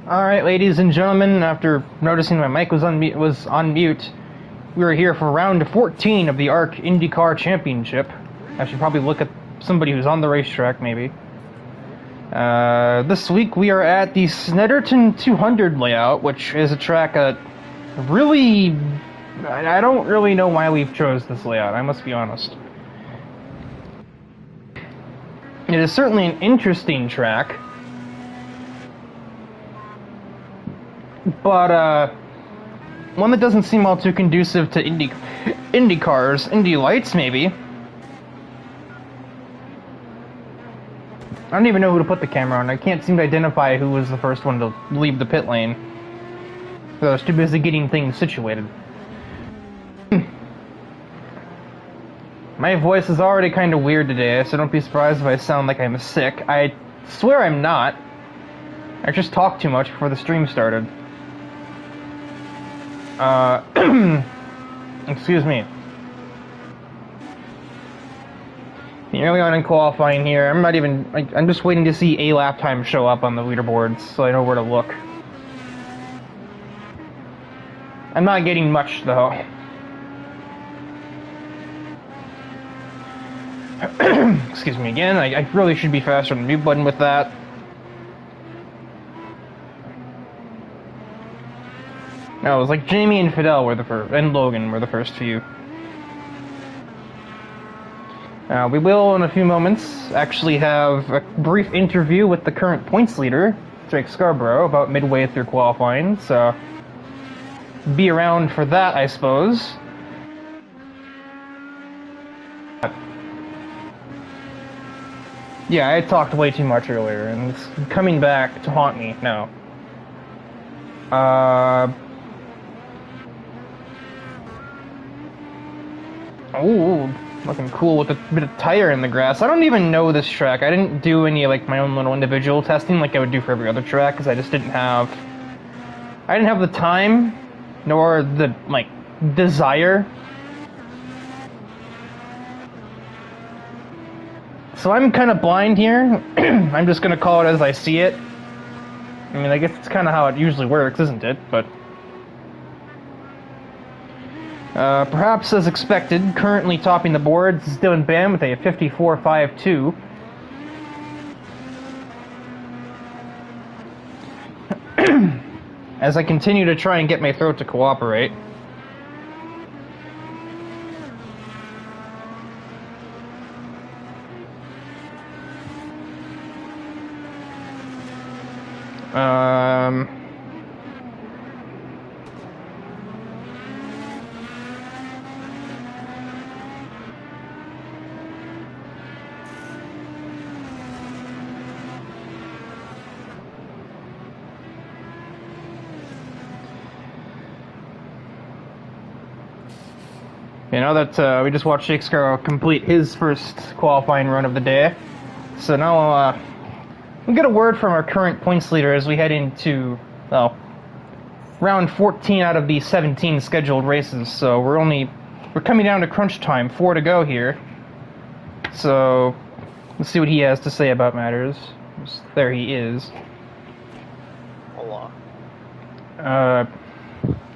Alright, ladies and gentlemen, after noticing my mic was on mute, we are here for round 14 of the ARC Indycar Championship. I should probably look at somebody who's on the racetrack, maybe. This week we are at the Snetterton 200 layout, which is a track that really... I don't really know why we've chose this layout, I must be honest. It is certainly an interesting track. But, one that doesn't seem all too conducive to Indy cars, Indy lights, maybe. I don't even know who to put the camera on. I can't seem to identify who was the first one to leave the pit lane. I was too busy getting things situated. My voice is already kind of weird today, so don't be surprised if I sound like I'm sick. I swear I'm not. I just talked too much before the stream started. Excuse me. Early on in qualifying here, I'm just waiting to see a lap time show up on the leaderboards so I know where to look. I'm not getting much though. Excuse me again, I really should be faster on the mute button with that. No, it was like Jamie and Fidel were the first, and Logan were the first few. We will, in a few moments, actually have a brief interview with the current points leader, Jake Scarborough, about midway through qualifying, so be around for that, I suppose. Yeah, I talked way too much earlier, and it's coming back to haunt me now. Ooh, looking cool with a bit of tire in the grass. I don't even know this track. I didn't do any, like, my own little individual testing like I would do for every other track, because I just didn't have... I didn't have the time, nor the, like, desire. So I'm kind of blind here. I'm just gonna call it as I see it. I mean, I guess it's kind of how it usually works, isn't it? But... perhaps as expected, currently topping the boards is DIVEBOMB with a 54.52. As I continue to try and get my throat to cooperate. You know that we just watched Jake Scarborough complete his first qualifying run of the day. So now we'll get a word from our current points leader as we head into, well, round 14 out of the 17 scheduled races. So we're coming down to crunch time, 4 to go here. So let's see what he has to say about matters. There he is. Hola. Now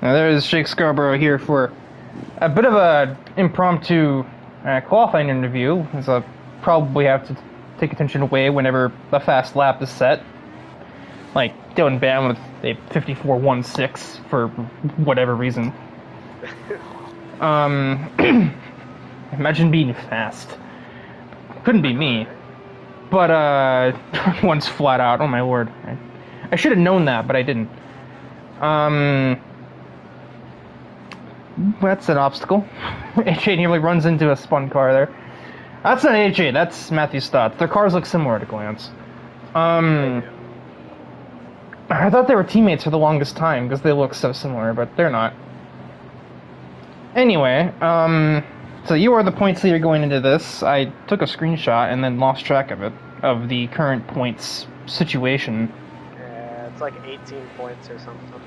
there's Jake Scarborough here for a bit of a impromptu qualifying interview, as I'll probably have to take attention away whenever a fast lap is set. Like DIVEBOMB with a 54.16 for whatever reason. Imagine being fast. Couldn't be me. But one's flat out. Oh my lord. I should have known that, but I didn't. That's an obstacle. HA nearly runs into a spun car there. That's not HA, that's Matthew Stott. Their cars look similar at a glance. I thought they were teammates for the longest time, because they look so similar, but they're not. Anyway, so you are the points leader going into this. I took a screenshot and then lost track of it, of the current points situation. Yeah, it's like 18 points or something.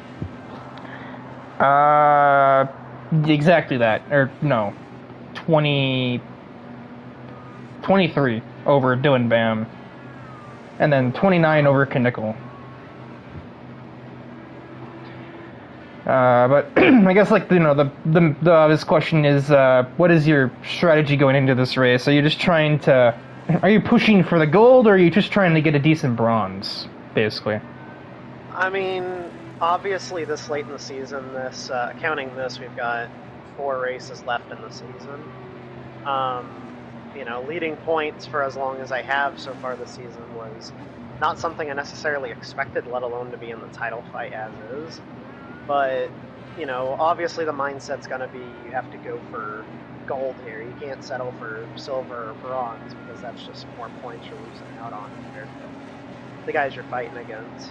Exactly that. Or, no. 23 over DIVEBOMB. And then 29 over Kinnickel. But I guess, like, you know, the obvious question is, what is your strategy going into this race? Are you just trying to, are you pushing for the gold, or are you just trying to get a decent bronze, basically? I mean, obviously, this late in the season, counting this, we've got 4 races left in the season. You know, leading points for as long as I have so far this season was not something I necessarily expected, let alone to be in the title fight as is. But, you know, obviously the mindset's going to be you have to go for gold here. You can't settle for silver or bronze because that's just more points you're losing out on compared to the guys you're fighting against.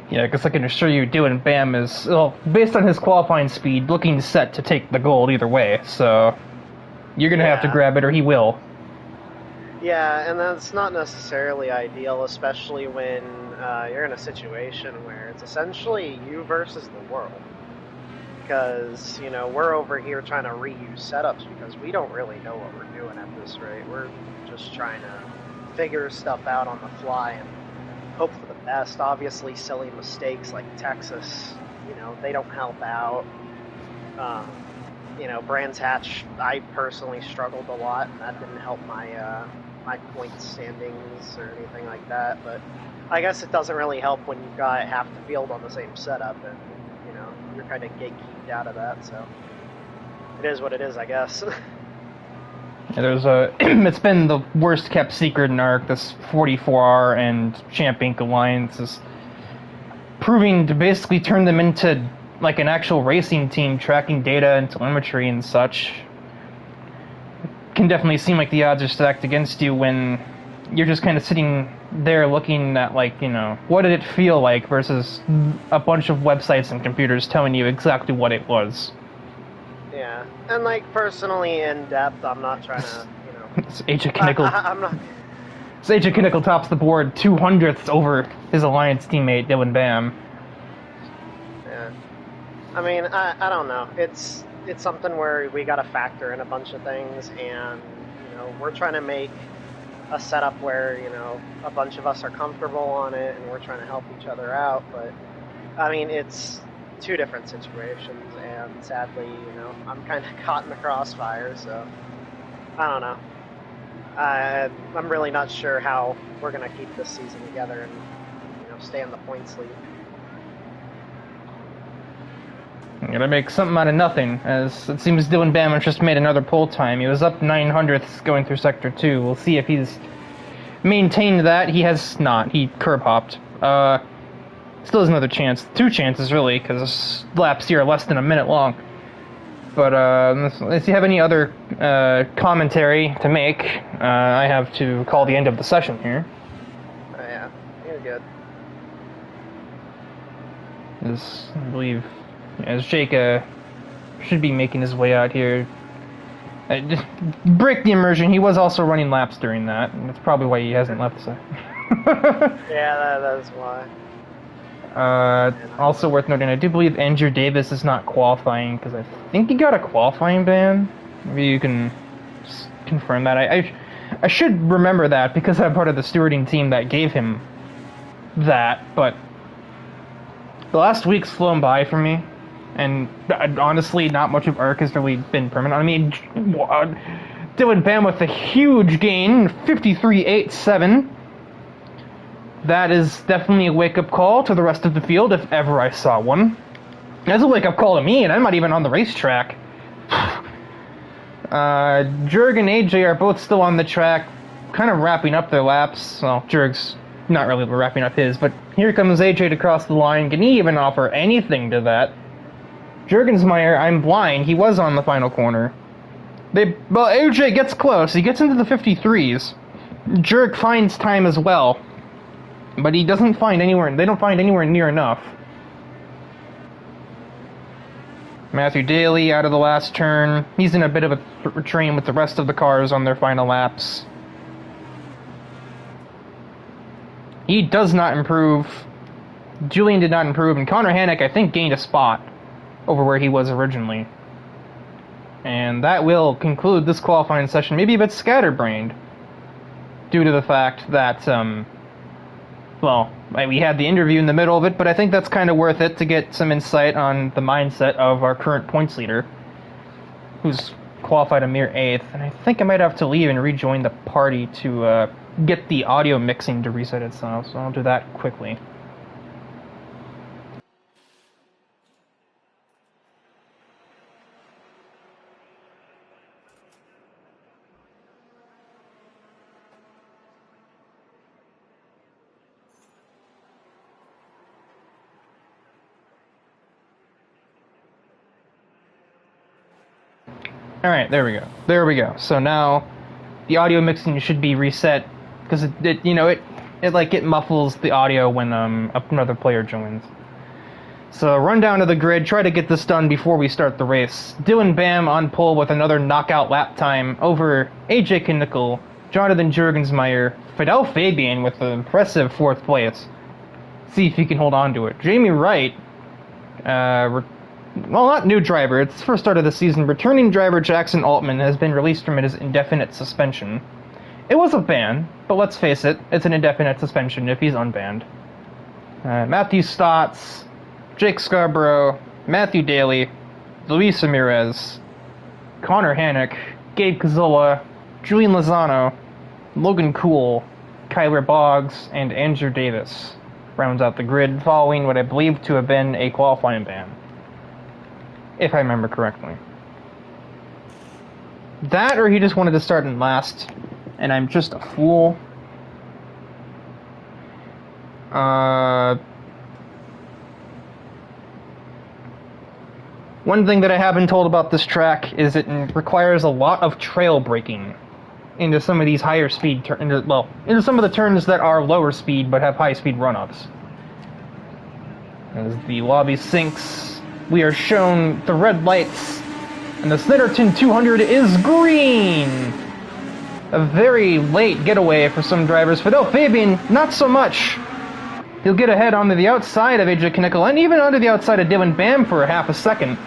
Yeah, because I can assure you, DIVEBOMB is, well, based on his qualifying speed, looking set to take the gold either way, so you're going to have to grab it or he will. Yeah, and that's not necessarily ideal, especially when you're in a situation where it's essentially you versus the world. Because, you know, we're over here trying to reuse setups because we don't really know what we're doing at this rate. We're just trying to figure stuff out on the fly and hope for the best. Obviously, silly mistakes like Texas, you know, they don't help out. You know, Brands Hatch, I personally struggled a lot, and that didn't help my my point standings or anything like that. But I guess it doesn't really help when you've got half the field on the same setup, and you know you're kind of gatekeeped out of that. So it is what it is, I guess. There's a, it's been the worst kept secret in ARC. This 44R and Champ Inc. alliance is proving to basically turn them into like an actual racing team, tracking data and telemetry and such. It can definitely seem like the odds are stacked against you when you're just kind of sitting there looking at, like, you know, what did it feel like versus a bunch of websites and computers telling you exactly what it was. Yeah, and like personally in depth, I'm not trying to, you know. It's AJ Kinnickle. I'm not. So AJ Kinnickle tops the board 200ths over his alliance teammate DIVEBOMB. Yeah, I mean, I don't know. It's something where we got to factor in a bunch of things, and you know, we're trying to make a setup where, you know, a bunch of us are comfortable on it, and we're trying to help each other out. But I mean, it's 2 different situations, and sadly, you know, I'm kind of caught in the crossfire, so I don't know. I'm really not sure how we're going to keep this season together and, you know, stay in the points lead. I'm gonna make something out of nothing, as it seems DIVEBOMB has just made another pole time. He was up 900ths going through Sector 2. We'll see if he's maintained that. He has not. He curb hopped. Still has another chance. 2 chances, really, because laps here are less than a minute long. But, if you have any other commentary to make, I have to call the end of the session here. Oh, yeah. You're good. I believe, as Jake should be making his way out here. Just break the immersion. He was also running laps during that, and that's probably why he hasn't left. So. Yeah, that is why. Also worth noting, I do believe Andrew Davis is not qualifying, because I think he got a qualifying ban. Maybe you can just confirm that. I should remember that, because I'm part of the stewarding team that gave him that, but the last week's flown by for me, and honestly, not much of ARC has really been permanent. I mean, DIVEBOMB with a huge gain, 53.87. That is definitely a wake-up call to the rest of the field, if ever I saw one. That's a wake-up call to me, and I'm not even on the racetrack. Jurg and AJ are both still on the track, kind of wrapping up their laps. Well, Jurg's not really wrapping up his, but here comes AJ to cross the line. Can he even offer anything to that? Jurgensmeyer, I'm blind. He was on the final corner. Well, AJ gets close. He gets into the 53s. Jurg finds time as well. But he doesn't find anywhere, they don't find anywhere near enough. Matthew Daly out of the last turn. He's in a bit of a train with the rest of the cars on their final laps. He does not improve. Julian did not improve, and Connor Hannock, I think, gained a spot over where he was originally. And that will conclude this qualifying session, maybe a bit scatterbrained, due to the fact that, well, we had the interview in the middle of it, but I think that's kind of worth it to get some insight on the mindset of our current points leader, who's qualified a mere 8th, and I think I might have to leave and rejoin the party to get the audio mixing to reset itself, so I'll do that quickly. Alright, there we go. There we go. So now the audio mixing should be reset, because it muffles the audio when another player joins. So run down to the grid, try to get this done before we start the race. DIVEBOMB on pole with another knockout lap time over AJ Knickel, Jonathan Jurgensmeyer, Fidel Fabian with an impressive 4th place. See if he can hold on to it. Jamie Wright, well, not new driver, it's the first start of the season. Returning driver Jackson Altman has been released from his indefinite suspension. It was a ban, but let's face it, it's an indefinite suspension if he's unbanned. Matthew Stotts, Jake Scarborough, Matthew Daly, Luis Ramirez, Connor Hannock, Gabe Kazula, Julian Lozano, Logan Cool, Kyler Boggs, and Andrew Davis rounds out the grid, following what I believe to have been a qualifying ban, if I remember correctly. That, or he just wanted to start in last, and I'm just a fool. One thing that I have been told about this track is it requires a lot of trail braking into some of these higher speed into some of the turns that are lower speed but have high speed run-ups. As the lobby sinks, we are shown the red lights, and the Snetterton 200 is green! A very late getaway for some drivers. Fidel Fabian, not so much. He'll get ahead onto the outside of AJ Knickel, and even onto the outside of DIVEBOMB for a half a second.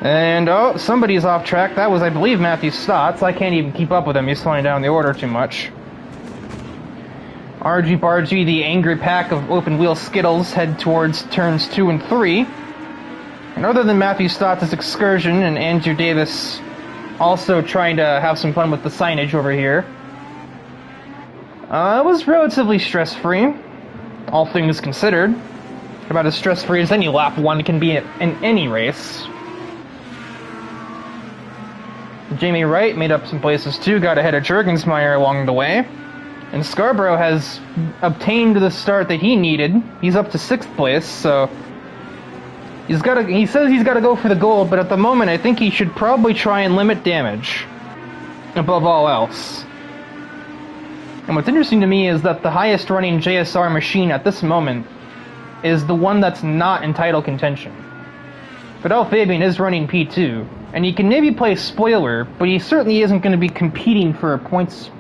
And, oh, somebody's off track. That was, I believe, Matthew Stotts. I can't even keep up with him. He's slowing down the order too much. RG Bargy, the angry pack of open-wheel Skittles, head towards turns 2 and 3. And other than Matthew Stotts' excursion and Andrew Davis also trying to have some fun with the signage over here, it was relatively stress-free, all things considered. About as stress-free as any lap 1 can be in any race. Jamie Wright made up some places too, got ahead of Jurgensmeyer along the way. And Scarborough has obtained the start that he needed. He's up to 6th place, so he says he's got to go for the gold, but at the moment I think he should probably try and limit damage above all else. And what's interesting to me is that the highest running JSR machine at this moment is the one that's not in title contention. Fidel Fabian is running P2, and he can maybe play spoiler, but he certainly isn't going to be competing for points,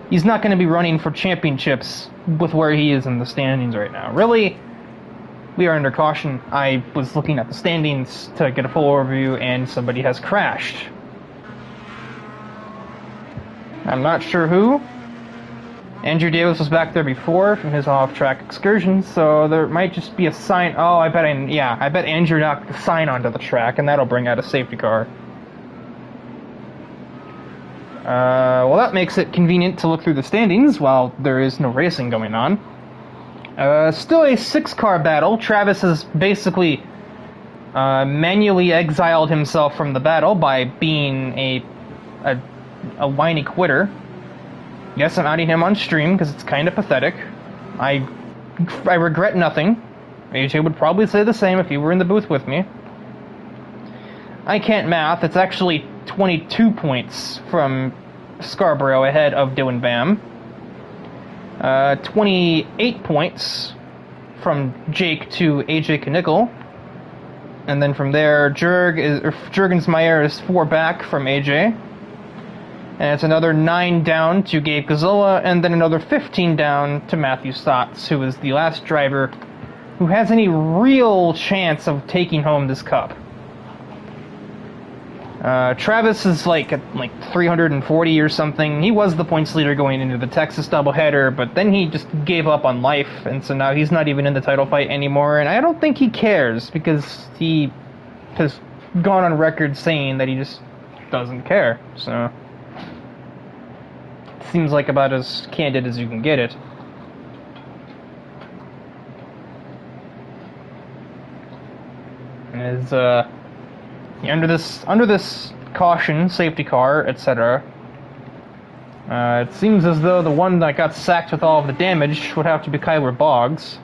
He's not going to be running for championships with where he is in the standings right now. Really, we are under caution. I was looking at the standings to get a full overview, and somebody has crashed. I'm not sure who. Andrew Davis was back there before from his off-track excursion, so there might just be a sign. Oh, I bet Andrew knocked the sign onto the track, and that'll bring out a safety car. Well, that makes it convenient to look through the standings while there is no racing going on. Still a 6-car battle. Travis has basically manually exiled himself from the battle by being a whiny quitter. Yes, I'm outing him on stream because it's kind of pathetic. I regret nothing. AJ would probably say the same if he were in the booth with me. I can't math. It's actually 22 points from Scarborough ahead of DIVEBOMB. 28 points from Jake to AJ Knickel. And then from there, Jurgensmeyer is 4 back from AJ. And it's another 9 down to Gabe Kazula, and then another 15 down to Matthew Stotts, who is the last driver who has any real chance of taking home this cup. Travis is like at like 340 or something. He was the points leader going into the Texas doubleheader, but then he just gave up on life, and so now he's not even in the title fight anymore. And I don't think he cares, because he has gone on record saying that he just doesn't care. So it seems like about as candid as you can get it. Is under this caution, safety car, etc. It seems as though the one that got sacked with all of the damage would have to be Kyler Boggs.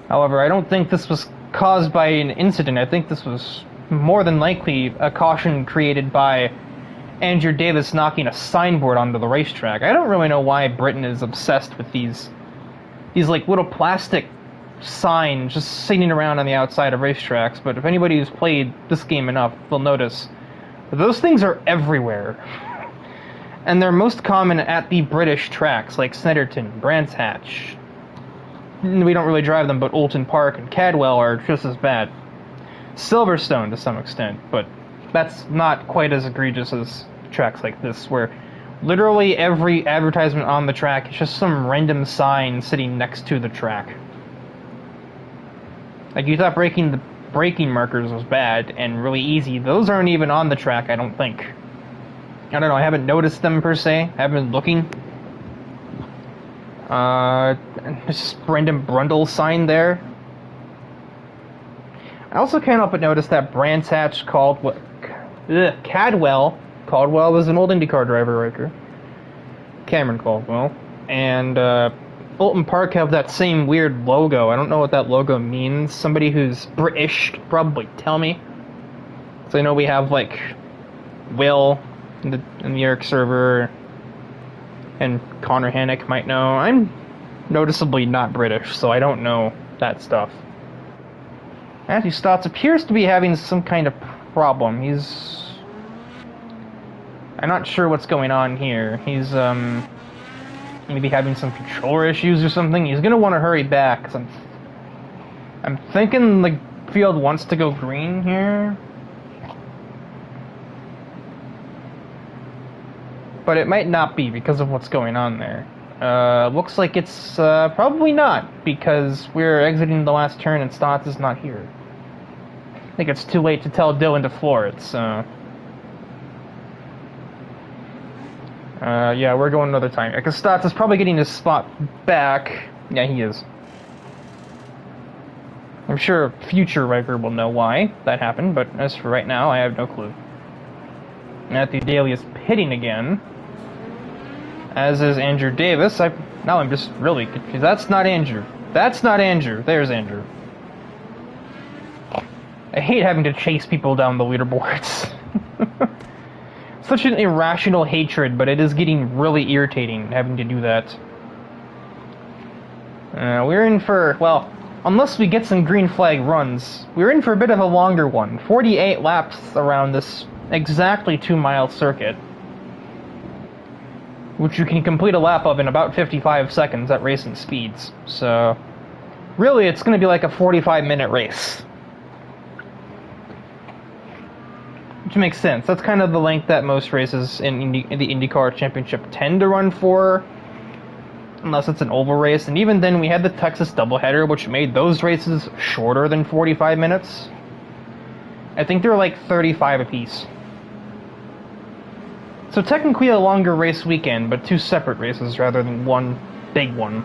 However, I don't think this was caused by an incident. I think this was more than likely a caution created by Andrew Davis knocking a signboard onto the racetrack. I don't really know why Britain is obsessed with these like little plastic signs just sitting around on the outside of racetracks, but if anybody who's played this game enough, they'll notice that those things are everywhere. And they're most common at the British tracks, like Snetterton, Brands Hatch. We don't really drive them, but Oulton Park and Cadwell are just as bad. Silverstone to some extent, but that's not quite as egregious as tracks like this, where literally every advertisement on the track is just some random sign sitting next to the track. Like, you thought the braking markers was bad and really easy. Those aren't even on the track, I don't think. I don't know, I haven't noticed them per se. I haven't been looking. Just random Brundle sign there. I also can't help but notice that Brands Hatch Caldwell was an old Indycar driver, Riker. Cameron Caldwell. And, Oulton Park have that same weird logo. I don't know what that logo means. Somebody who's British could probably tell me. So I know we have, like, Will in the Eric server, and Connor Hannock might know. I'm noticeably not British, so I don't know that stuff. Matthew Stotts appears to be having some kind of problem. I'm not sure what's going on here. He's, maybe having some controller issues or something. He's gonna want to hurry back, because I'm thinking the field wants to go green here. But it might not be because of what's going on there. Looks like it's probably not, because we're exiting the last turn and Stotts is not here. I think it's too late to tell Dylan to floor it, so... yeah, we're going another time. Because Stotts is probably getting his spot back. Yeah, he is. I'm sure a future Riker will know why that happened, but as for right now, I have no clue. Matthew Daly is pitting again. As is Andrew Davis. Now I'm just really confused. That's not Andrew. That's not Andrew. There's Andrew. I hate having to chase people down the leaderboards. Such an irrational hatred, but it is getting really irritating having to do that. We're in for, well, unless we get some green flag runs, we're in for a bit of a longer one. 48 laps around this exactly 2-mile circuit, which you can complete a lap of in about 55 seconds at racing speeds. So, really, it's going to be like a 45-minute race. Which makes sense. That's kind of the length that most races in the IndyCar Championship tend to run for, unless it's an oval race. And even then, we had the Texas doubleheader, which made those races shorter than 45 minutes. I think they're like 35 apiece. So technically a longer race weekend, but 2 separate races rather than one big one.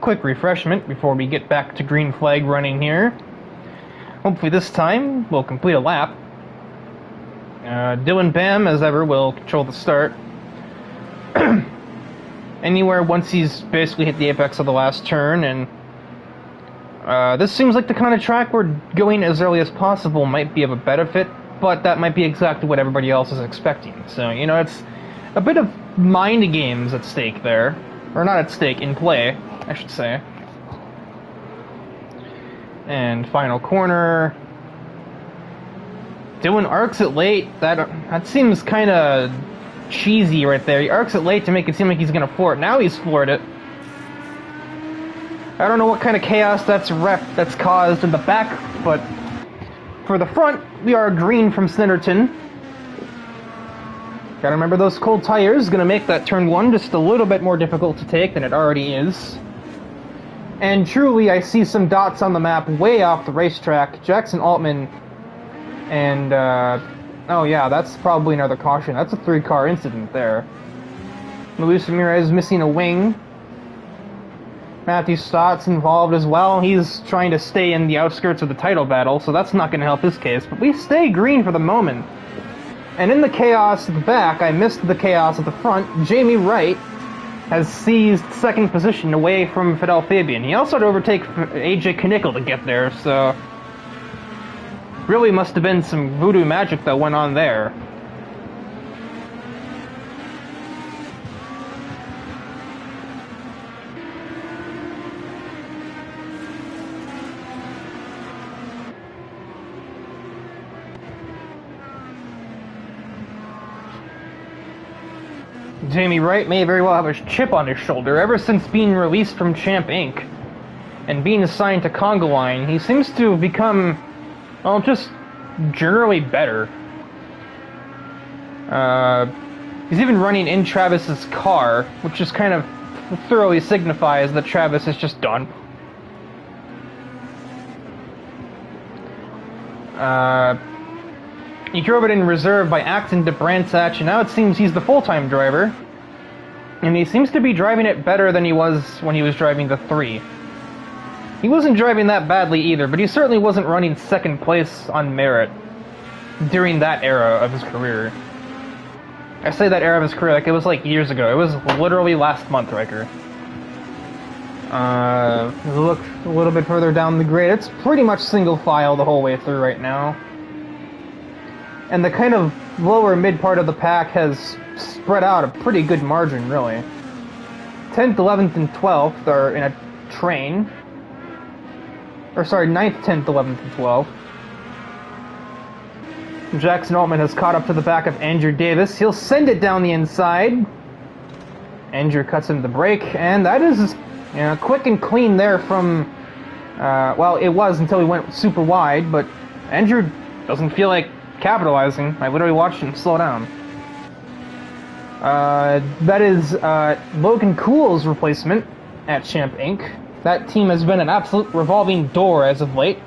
Quick refreshment before we get back to green flag running here. Hopefully this time we'll complete a lap. Dylan Bam, as ever, will control the start. Anywhere once he's basically hit the apex of the last turn, and this seems like the kind of track where going as early as possible might be of a benefit, but that might be exactly what everybody else is expecting. So, you know, it's a bit of mind games at stake there. Or not at stake, in play, I should say. And final corner. Dylan arcs it late. That seems kind of cheesy right there. He arcs it late to make it seem like he's going to floor it. Now he's floored it. I don't know what kind of chaos that's caused in the back, but for the front, we are green from Snetterton. Gotta remember those cold tires, gonna make that turn 1 just a little bit more difficult to take than it already is. And truly, I see some dots on the map way off the racetrack. Jackson Altman and, oh yeah, that's probably another caution. That's a 3-car incident there. Luis Ramirez missing a wing. Matthew Stott's involved as well. He's trying to stay in the outskirts of the title battle, so that's not going to help his case. But we stay green for the moment. And in the chaos at the back, I missed the chaos at the front. Jamie Wright has seized second position away from Fidel Fabian. He also had to overtake AJ Knickel to get there, so really must have been some voodoo magic that went on there. Jamie Wright may very well have a chip on his shoulder. Ever since being released from Champ Inc. and being assigned to Conga Line, he seems to have become, well, just generally better. He's even running in Travis's car, which just kind of thoroughly signifies that Travis is just done. He drove it in reserve by Acton to Branstach, and now it seems he's the full-time driver. And he seems to be driving it better than he was when he was driving the 3. He wasn't driving that badly either, but he certainly wasn't running second place on merit during that era of his career. I say that era of his career like it was like years ago. It was literally last month, Riker. Look a little bit further down the grid. It's pretty much single file the whole way through right now. And the kind of lower mid part of the pack has spread out a pretty good margin, really. 10th, 11th, and 12th are in a train. Or sorry, 9th, 10th, 11th, and 12th. Jackson Altman has caught up to the back of Andrew Davis. He'll send it down the inside. Andrew cuts him the brake, and that is, you know, quick and clean there from, well, it was until he went super wide, but Andrew doesn't feel like capitalizing. I literally watched him slow down. That is Logan Cool's replacement at Champ Inc. That team has been an absolute revolving door as of late.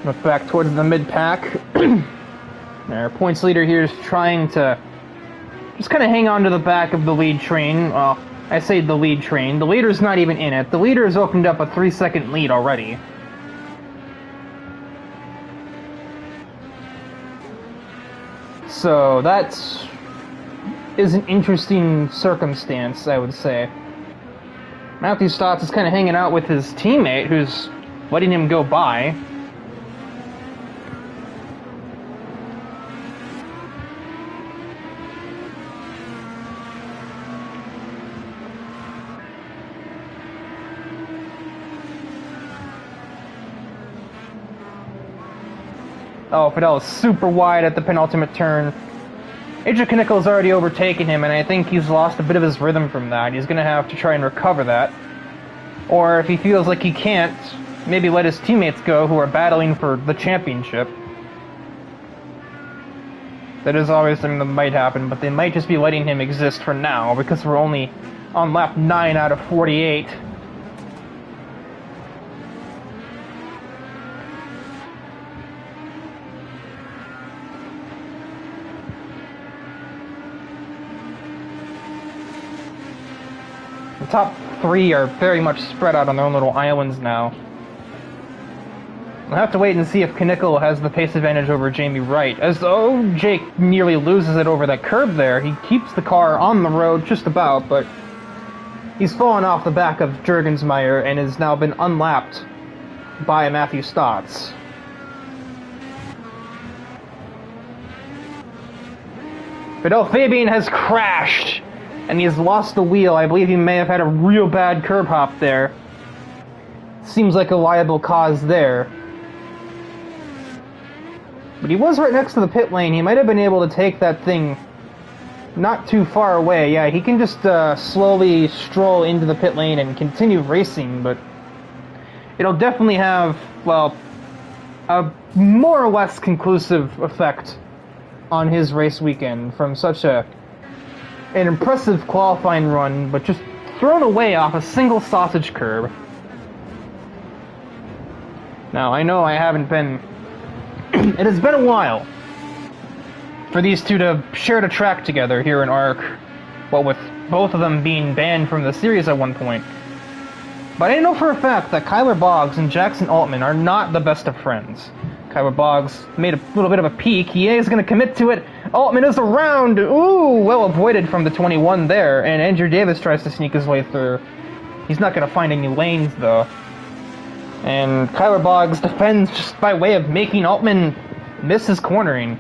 Look back towards the mid-pack. Our points leader here is trying to just kind of hang on to the back of the lead train. Well, I say the lead train. The leader's not even in it. The leader has opened up a 3-second lead already. So that is an interesting circumstance, I would say. Matthew Stotts is kind of hanging out with his teammate, who's letting him go by. Oh, Fidel is super wide at the penultimate turn. AJ Knickel's already overtaken him, and I think he's lost a bit of his rhythm from that. He's going to have to try and recover that. Or if he feels like he can't, maybe let his teammates go who are battling for the championship. That is always something that might happen, but they might just be letting him exist for now, because we're only on lap 9 out of 48. The top 3 are very much spread out on their own little islands now. We'll have to wait and see if Knickel has the pace advantage over Jamie Wright. As though Jake nearly loses it over that curb there. He keeps the car on the road just about, but he's fallen off the back of Juergensmeyer and has now been unlapped by Matthew Stotts. Fidel Fabian has crashed, and he has lost the wheel. I believe he may have had a real bad curb hop there. Seems like a liable cause there. But he was right next to the pit lane. He might have been able to take that thing not too far away. Yeah, he can just slowly stroll into the pit lane and continue racing, but it'll definitely have, well, a more or less conclusive effect on his race weekend from such an impressive qualifying run, but just thrown away off a single sausage curb. Now, I know I haven't been... It has been a while for these two to share the track together here in ARC, well, with both of them being banned from the series at one point. But I know for a fact that Kyler Boggs and Jackson Altman are not the best of friends. Kyler Boggs made a little bit of a peek. He is going to commit to it. Altman is around. Ooh, well avoided from the 21 there. And Andrew Davis tries to sneak his way through. He's not going to find any lanes, though. And Kyler Boggs defends just by way of making Altman miss his cornering.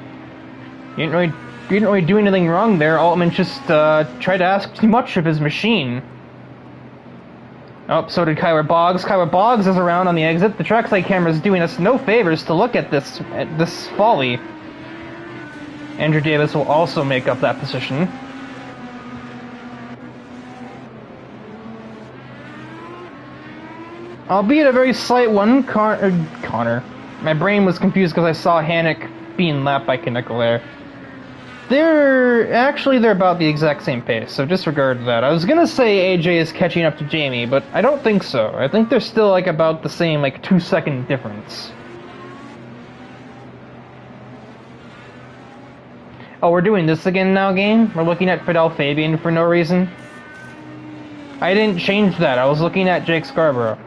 He didn't really do anything wrong there. Altman just tried to ask too much of his machine. Oh, so did Kyler Boggs. Kyler Boggs is around on the exit. The trackside camera is doing us no favors to look at this folly. Andrew Davis will also make up that position. Albeit a very slight one, Connor. My brain was confused because I saw Hannick being lapped by Knickel there. They're about the exact same pace, so disregard that. I was gonna say AJ is catching up to Jamie, but I don't think so. I think they're still like about the same, like 2-second difference. Oh, we're doing this again now, game? We're looking at Fidel Fabian for no reason? I didn't change that. I was looking at Jake Scarborough.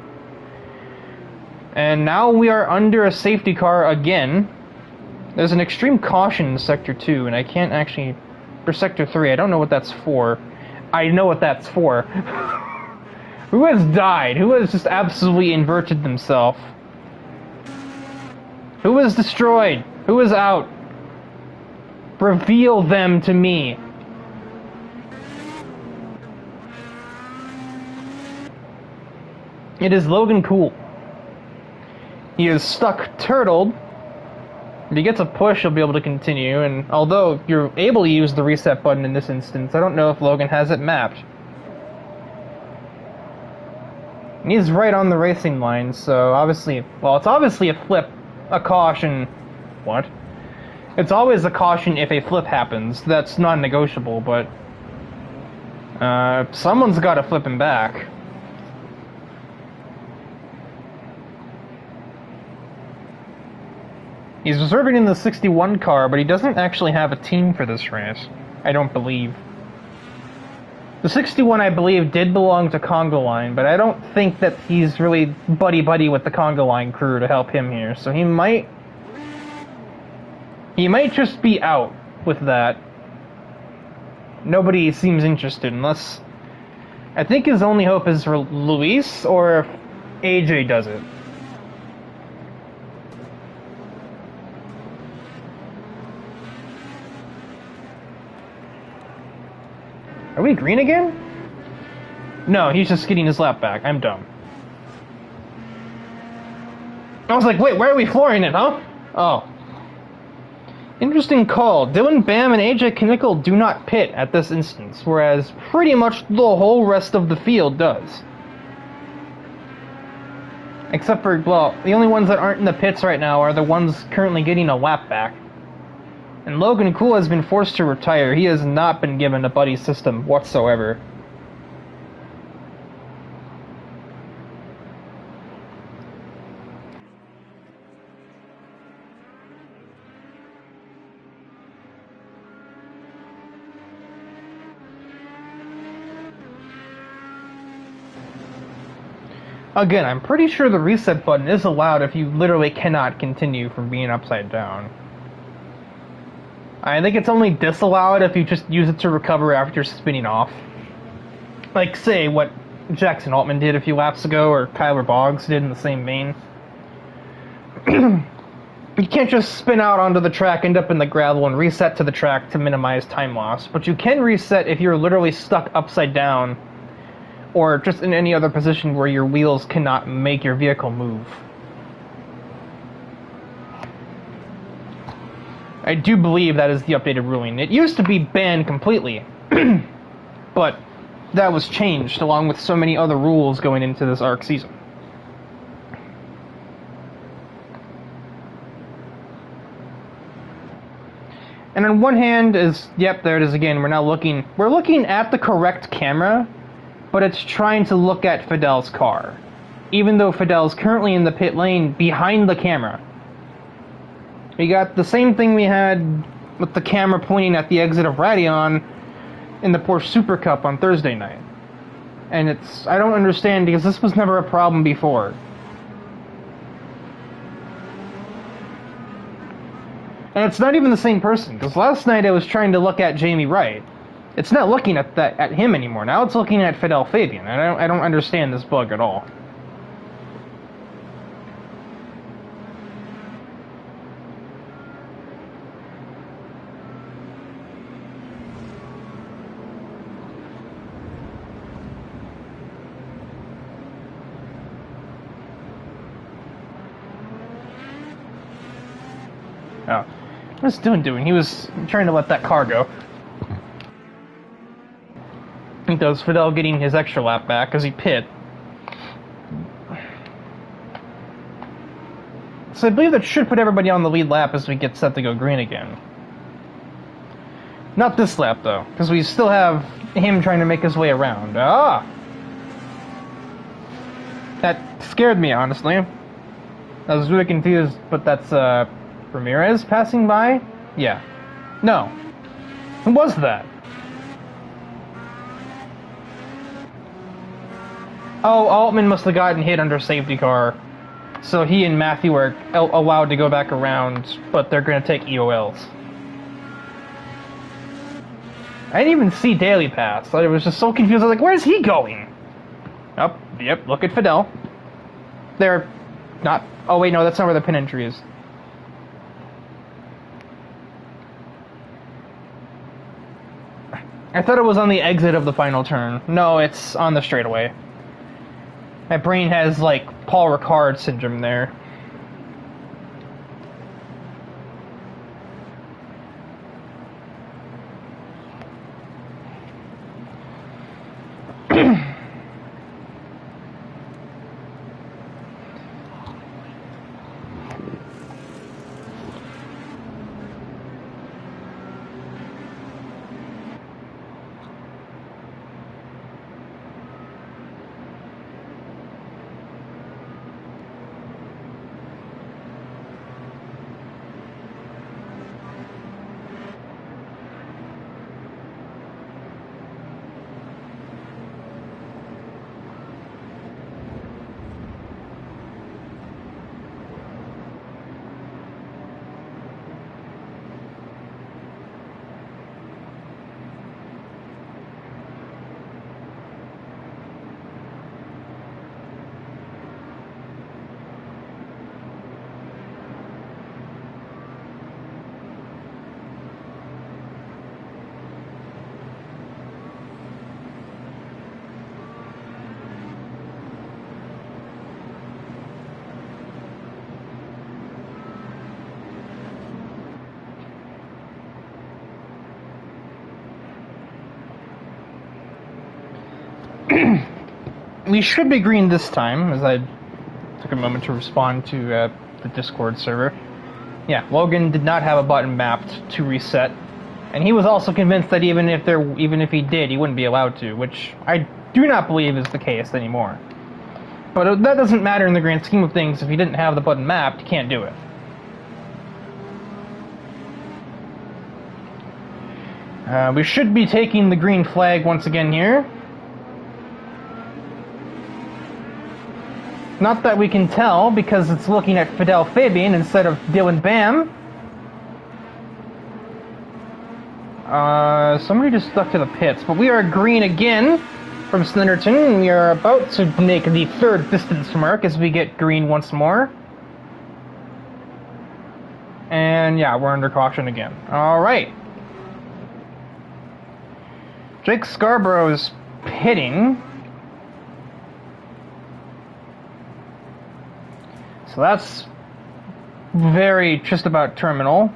And now we are under a safety car again. There's an extreme caution in Sector 2, and I can't actually... For Sector 3, I don't know what that's for. I know what that's for. Who has died? Who has just absolutely inverted themselves? Who is destroyed? Who is out? Reveal them to me. It is Logan Cool. He is stuck turtled. If he gets a push, he'll be able to continue, and although you're able to use the reset button in this instance, I don't know if Logan has it mapped. And he's right on the racing line, so obviously, well, it's obviously a flip, a caution. What? It's always a caution if a flip happens. That's non-negotiable, but someone's got to flip him back. He's reserving in the 61 car, but he doesn't actually have a team for this race. I don't believe. The 61, I believe, did belong to Congo Line, but I don't think that he's really buddy-buddy with the Congo Line crew to help him here, so he might just be out with that. Nobody seems interested, unless... I think his only hope is for Luis, or if AJ does it. Are we green again? No, he's just getting his lap back. I'm dumb. I was like, wait, why are we flooring it, huh? Oh. Interesting call. Dylan Bam and AJ Knickel do not pit at this instance, whereas pretty much the whole rest of the field does. Except for, well, the only ones that aren't in the pits right now are the ones currently getting a lap back. And Logan Cool has been forced to retire. He has not been given a buddy system whatsoever. Again, I'm pretty sure the reset button is allowed if you literally cannot continue from being upside down. I think it's only disallowed if you just use it to recover after you're spinning off. Like, say, what Jackson Altman did a few laps ago, or Kyler Boggs did in the same vein. You can't just spin out onto the track, end up in the gravel, and reset to the track to minimize time loss. But you can reset if you're literally stuck upside down, or just in any other position where your wheels cannot make your vehicle move. I do believe that is the updated ruling. It used to be banned completely, but that was changed along with so many other rules going into this ARC season. And on one hand is, yep, there it is again, we're looking at the correct camera, but it's trying to look at Fidel's car, even though Fidel's currently in the pit lane behind the camera. We got the same thing we had with the camera pointing at the exit of Radeon in the Porsche Super Cup on Thursday night. And I don't understand, because this was never a problem before. And it's not even the same person, because last night I was trying to look at Jamie Wright. It's not looking at him anymore. Now it's looking at Fidel Fabian. I don't understand this bug at all. Oh. What's doing? He was trying to let that car go. I think that was Fidel getting his extra lap back because he pit. So I believe that should put everybody on the lead lap as we get set to go green again. Not this lap though, because we still have him trying to make his way around. Ah! That scared me, honestly. I was really confused, but that's Ramirez passing by? Yeah. No. Who was that? Oh, Altman must have gotten hit under safety car. So he and Matthew are allowed to go back around, but they're going to take EOLs. I didn't even see Daly pass. I was just so confused. I was like, where's he going? Oh, yep, look at Fidel. They're not... Oh, wait, no, that's not where the pin entry is. I thought it was on the exit of the final turn. No, it's on the straightaway. My brain has, like, Paul Ricard syndrome there. We should be green this time, as I took a moment to respond to the Discord server. Yeah, Logan did not have a button mapped to reset, and he was also convinced that even if he did, he wouldn't be allowed to, which I do not believe is the case anymore. But that doesn't matter in the grand scheme of things. If you didn't have the button mapped, you can't do it. We should be taking the green flag once again here. Not that we can tell, because it's looking at Fidel Fabian instead of Dylan Bam. Somebody just stuck to the pits, but we are green again from Snetterton. We are about to make the third distance mark as we get green once more. And yeah, we're under caution again. Alright. Jake Scarborough is pitting. So that's very just about terminal.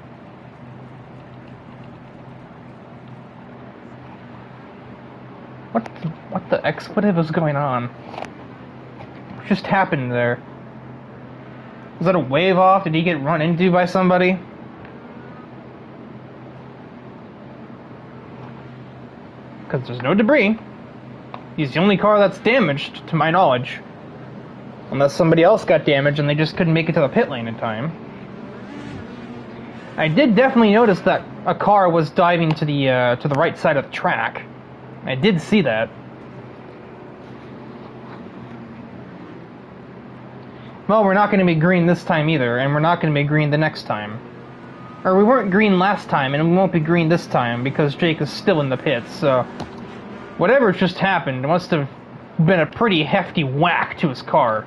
What the expletive is going on? What just happened there? Was that a wave off? Did he get run into by somebody? Because there's no debris. He's the only car that's damaged, to my knowledge. Unless somebody else got damaged and they just couldn't make it to the pit lane in time. I did definitely notice that a car was diving to the right side of the track. I did see that. Well, we're not going to be green this time either, and we're not going to be green the next time. Or we weren't green last time, and we won't be green this time, because Jake is still in the pits, so... Whatever just happened must have been a pretty hefty whack to his car.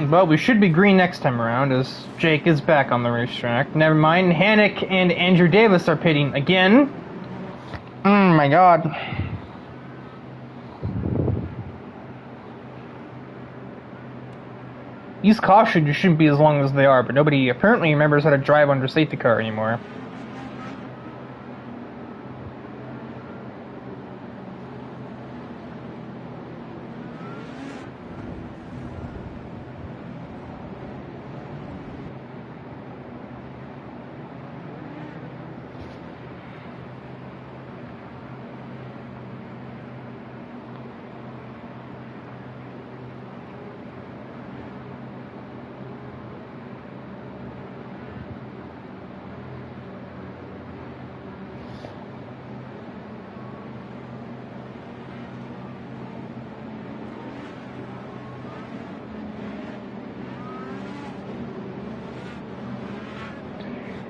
But we should be green next time around, as Jake is back on the racetrack. Never mind, Hannick and Andrew Davis are pitting again. Oh my god. These cautions shouldn't be as long as they are, but nobody apparently remembers how to drive under safety car anymore.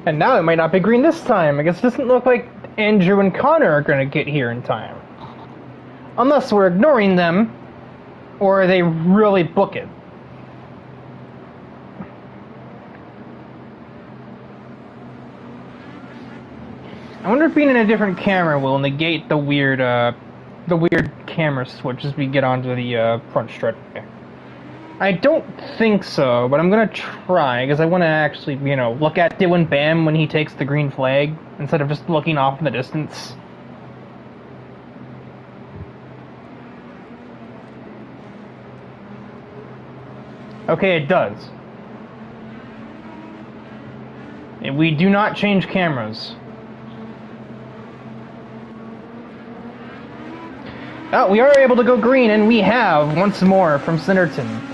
And now it might not be green this time. I guess it doesn't look like Andrew and Connor are going to get here in time. Unless we're ignoring them, or they really book it. I wonder if being in a different camera will negate the weird camera switch as we get onto the front stretch. I don't think so, but I'm gonna try, because I want to actually, look at Dylan Bam when he takes the green flag, instead of just looking off in the distance. Okay, it does. And we do not change cameras. Oh, we are able to go green, and we have, once more, from Snetterton.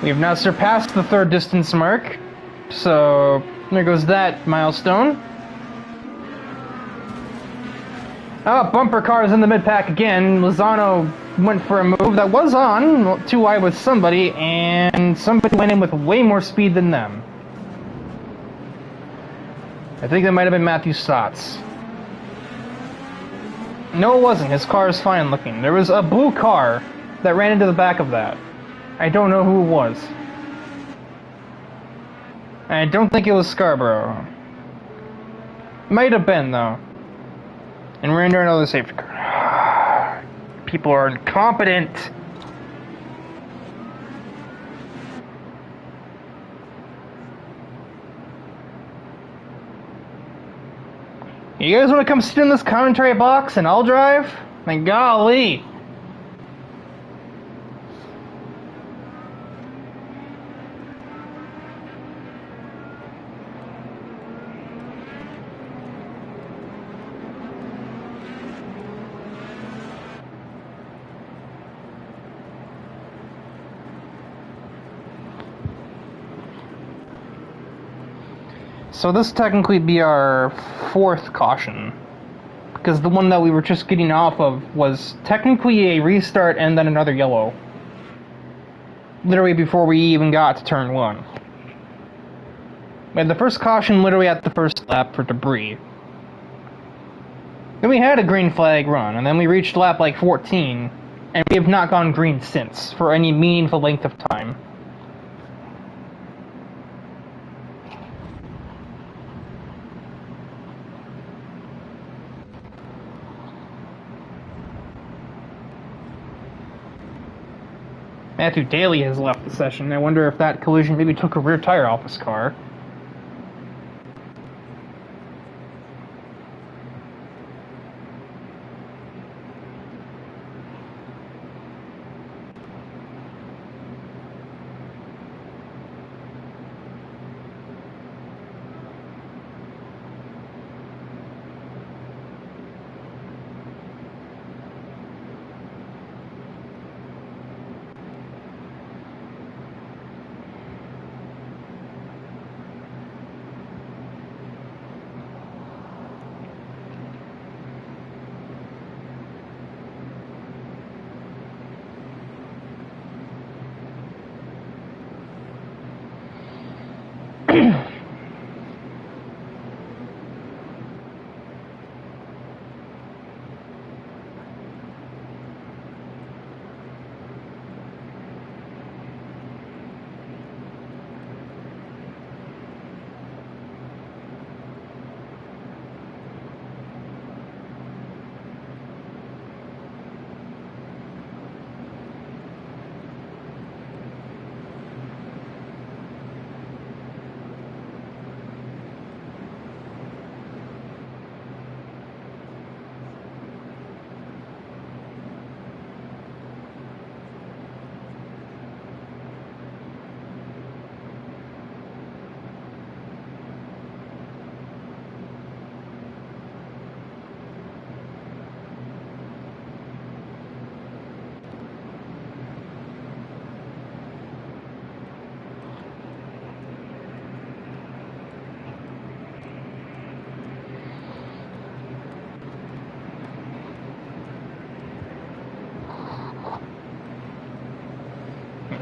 We have now surpassed the third distance mark, so there goes that milestone. Oh, bumper cars in the mid-pack again. Lozano went for a move that was on, too wide with somebody, and somebody went in with way more speed than them. I think that might have been Matthew Stotts. No, it wasn't. His car is fine looking. There was a blue car that ran into the back of that. I don't know who it was. I don't think it was Scarborough. Might have been, though. And we're under another safety car. People are incompetent. You guys want to come sit in this commentary box and I'll drive? Like, golly. So this technically be our fourth caution, because the one that we were just getting off of was technically a restart and then another yellow. Literally before we even got to turn 1. We had the first caution literally at the first lap for debris. Then we had a green flag run, and then we reached lap like 14, and we have not gone green since, for any meaningful length of time. Matthew Daly has left the session. I wonder if that collision maybe took a rear tire off his car.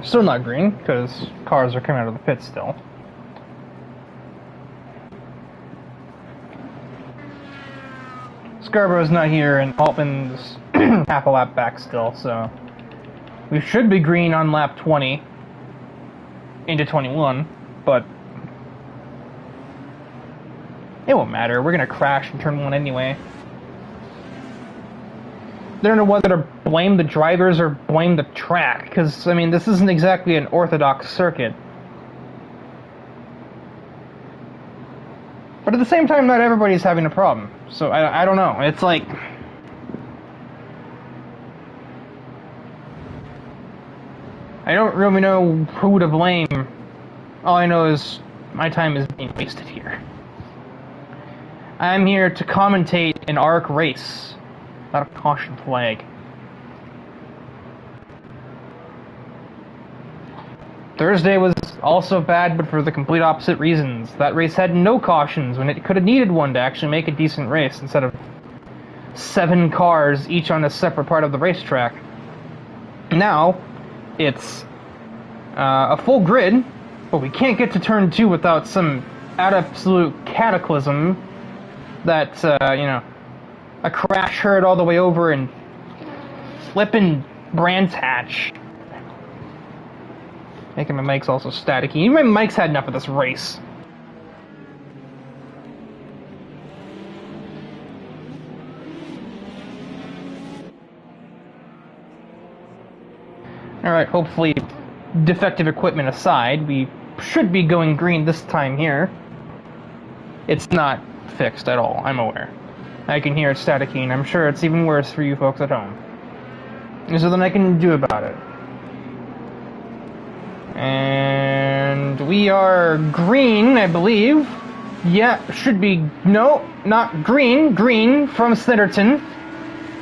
Still not green, because cars are coming out of the pit still. Scarborough's not here, and Altman's half a lap back still, so we should be green on lap 20 into 21, but it won't matter. We're going to crash in turn 1 anyway. I don't know whether to blame the drivers or blame the track, because, I mean, this isn't exactly an orthodox circuit. But at the same time, not everybody's having a problem, so I don't know. It's like... I don't really know who to blame. All I know is my time is being wasted here. I'm here to commentate an ARC race, not a caution flag. Thursday was also bad, but for the complete opposite reasons. That race had no cautions when it could have needed one to actually make a decent race, instead of 7 cars, each on a separate part of the racetrack. Now, it's a full grid, but we can't get to turn 2 without some absolute cataclysm that, you know, a crash herd all the way over and flipping Brands Hatch. Making my mic's also staticky. Even my mic's had enough of this race. Alright, hopefully, defective equipment aside, we should be going green this time here. It's not fixed at all, I'm aware. I can hear it staticky, and I'm sure it's even worse for you folks at home. There's nothing I can do about it. And we are green, I believe. Yeah, should be... No, not green. Green from Snetterton.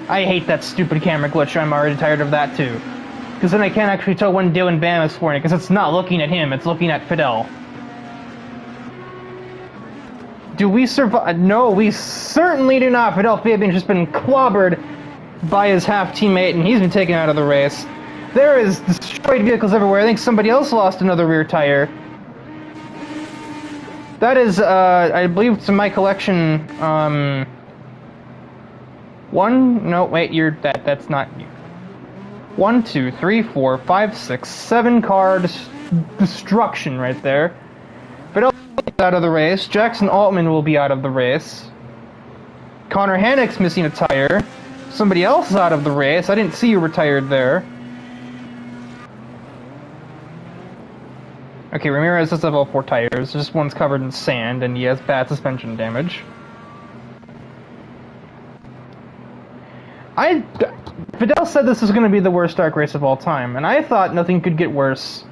I hate that stupid camera glitch. I'm already tired of that, too. Because then I can't actually tell when Dylan Bam is scoring, because it's not looking at him, it's looking at Fidel. Do we survive? No, we certainly do not. Fidel Fabian's just been clobbered by his half-teammate, and he's been taken out of the race. There is destroyed vehicles everywhere. I think somebody else lost another rear tire. That is, I believe, to my collection, No, wait, that's not you. 1, 2, 3, 4, 5, 6, 7 car destruction right there. Fidel out of the race. Jackson Altman will be out of the race. Connor Hannick's missing a tire. Somebody else is out of the race. I didn't see you retired there. Okay, Ramirez does have all 4 tires. Just one's covered in sand, and he has bad suspension damage. Fidel said this was going to be the worst dark race of all time, and I thought nothing could get worse.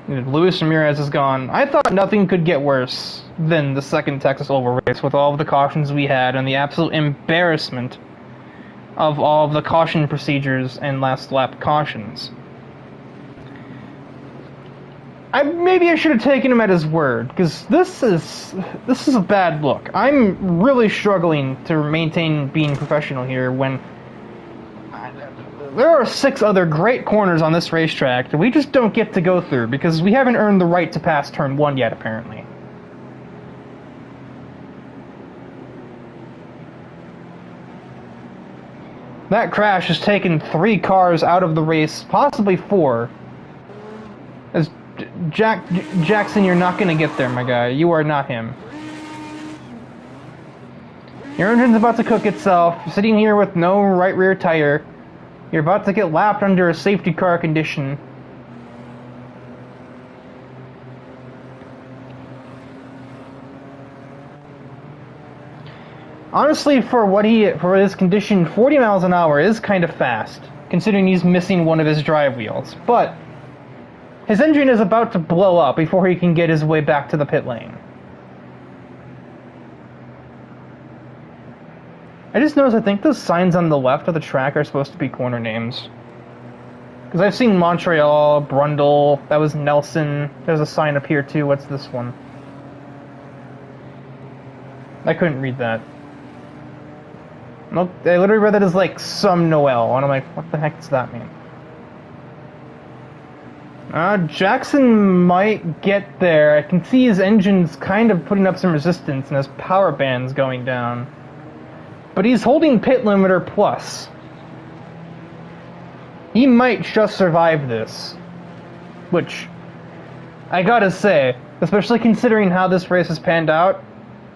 Luis Ramirez is gone. I thought nothing could get worse than the second Texas Oval race with all of the cautions we had and the absolute embarrassment of all of the caution procedures and last lap cautions. Maybe I should have taken him at his word, because this is a bad look. I'm really struggling to maintain being professional here when there are 6 other great corners on this racetrack that we just don't get to go through because we haven't earned the right to pass turn 1 yet, apparently. That crash has taken 3 cars out of the race, possibly 4. As Jackson, you're not going to get there, my guy. You are not him. Your engine's about to cook itself. You're sitting here with no right rear tire. You're about to get lapped under a safety car condition. Honestly, for his condition, 40 miles an hour is kind of fast, considering he's missing one of his drive wheels. But his engine is about to blow up before he can get his way back to the pit lane. I just noticed I think the signs on the left of the track are supposed to be corner names. Because I've seen Montreal, Brundle, that was Nelson. There's a sign up here too. What's this one? I couldn't read that. Nope, I literally read that as like some Noel, and I'm like, what the heck does that mean? Jackson might get there. I can see his engine's kind of putting up some resistance and his power band's going down. But he's holding pit limiter plus. He might just survive this. Which, I gotta say, especially considering how this race has panned out,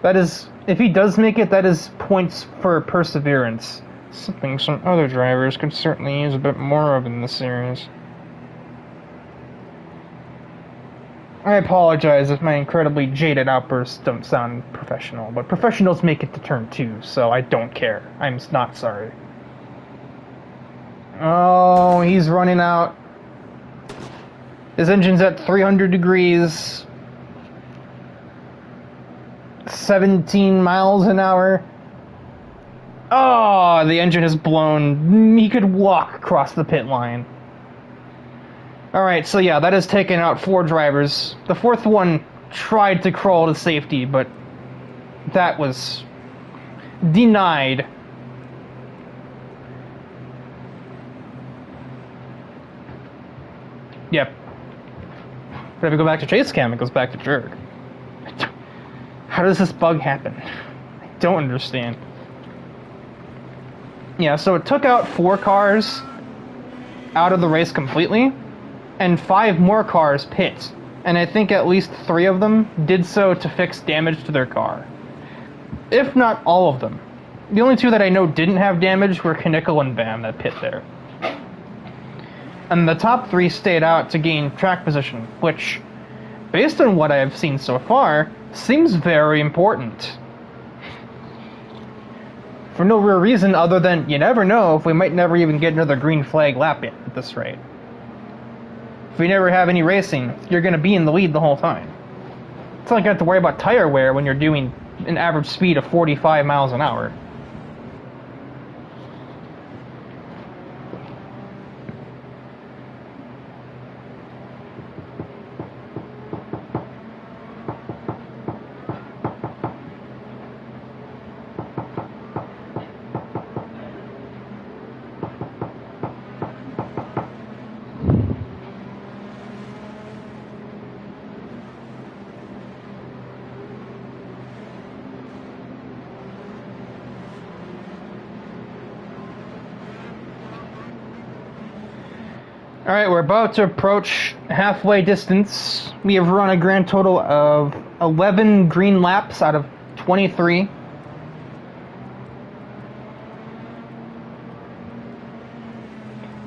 that is, if he does make it, that is points for perseverance. Something some other drivers could certainly use a bit more of in this series. I apologize if my incredibly jaded outbursts don't sound professional, but professionals make it to turn 2, so I don't care. I'm not sorry. Oh, he's running out. His engine's at 300 degrees. 17 miles an hour. Oh, the engine is blown. He could walk across the pit line. Alright, so yeah, that has taken out 4 drivers. The 4th one tried to crawl to safety, but that was denied. Yep. But if we go back to chase cam, it goes back to jerk. How does this bug happen? I don't understand. Yeah, so it took out 4 cars out of the race completely, and 5 more cars pit. And I think at least 3 of them did so to fix damage to their car. If not all of them. The only 2 that I know didn't have damage were Knickel and Bam that pit there. And the top 3 stayed out to gain track position, which, based on what I have seen so far, seems very important. For no real reason other than you never know if we might never even get another green flag lap in at this rate. If we never have any racing, you're going to be in the lead the whole time. It's not like you have to worry about tire wear when you're doing an average speed of 45 miles an hour. Alright, we're about to approach halfway distance. We have run a grand total of 11 green laps out of 23.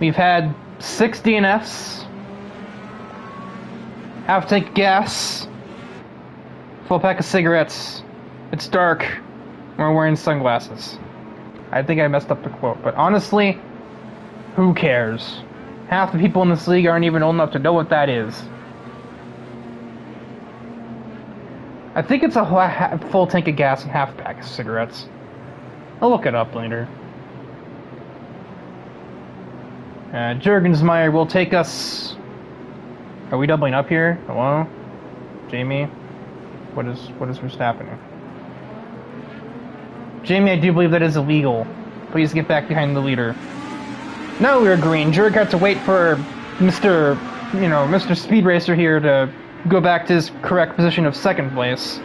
We've had 6 DNFs. Half tank of gas. Full pack of cigarettes. It's dark. We're wearing sunglasses. I think I messed up the quote, but honestly, who cares? Half the people in this league aren't even old enough to know what that is. I think it's a full tank of gas and half a pack of cigarettes. I'll look it up later. Jurgensmeyer will take us... Are we doubling up here? Hello? Jamie? What is happening? Jamie, I do believe that is illegal. Please get back behind the leader. Now we're green. Jurg had to wait for Mr. Speed Racer here to go back to his correct position of second place.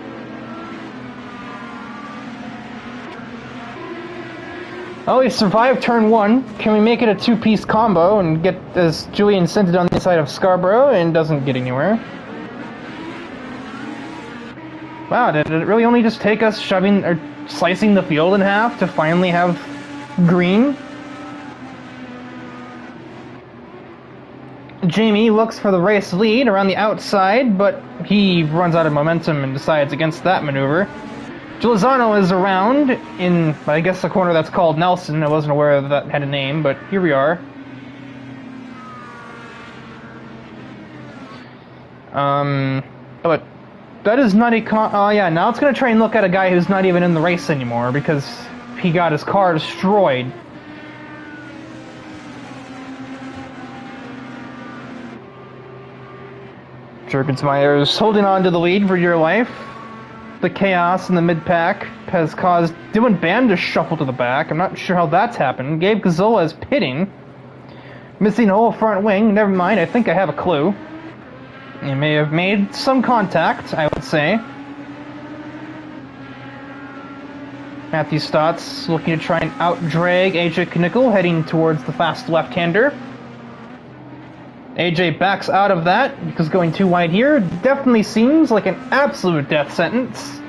Oh, he survived turn 1. Can we make it a 2-piece combo and get, as Julian sent it on the side of Scarborough and doesn't get anywhere? Wow, did it really only just take us slicing the field in half to finally have green? Jamie looks for the race lead around the outside, but he runs out of momentum and decides against that maneuver. Giuliano is around in, I guess, the corner that's called Nelson. I wasn't aware that had a name, but here we are. But that is not a oh yeah, now it's going to try and look at a guy who's not even in the race anymore because he got his car destroyed. Jurgensmeyer is holding on to the lead for dear life. The chaos in the mid-pack has caused Dylan Bam to shuffle to the back. I'm not sure how that's happened. Gabe Gazzola is pitting. Missing a whole front wing. Never mind, I think I have a clue. He may have made some contact, I would say. Matthew Stotts looking to try and out-drag AJ Knickel, heading towards the fast left-hander. AJ backs out of that, because going too wide here definitely seems like an absolute death sentence.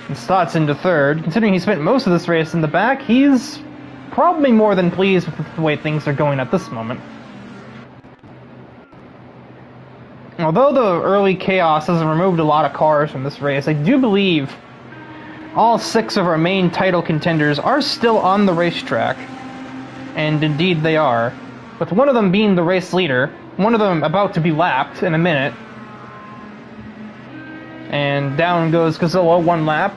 And Stotts into third. Considering he spent most of this race in the back, he's probably more than pleased with the way things are going at this moment. Although the early chaos has removed a lot of cars from this race, I do believe all 6 of our main title contenders are still on the racetrack. And indeed they are. With one of them being the race leader, one of them about to be lapped in a minute. And down goes Gazzola, 1 lap.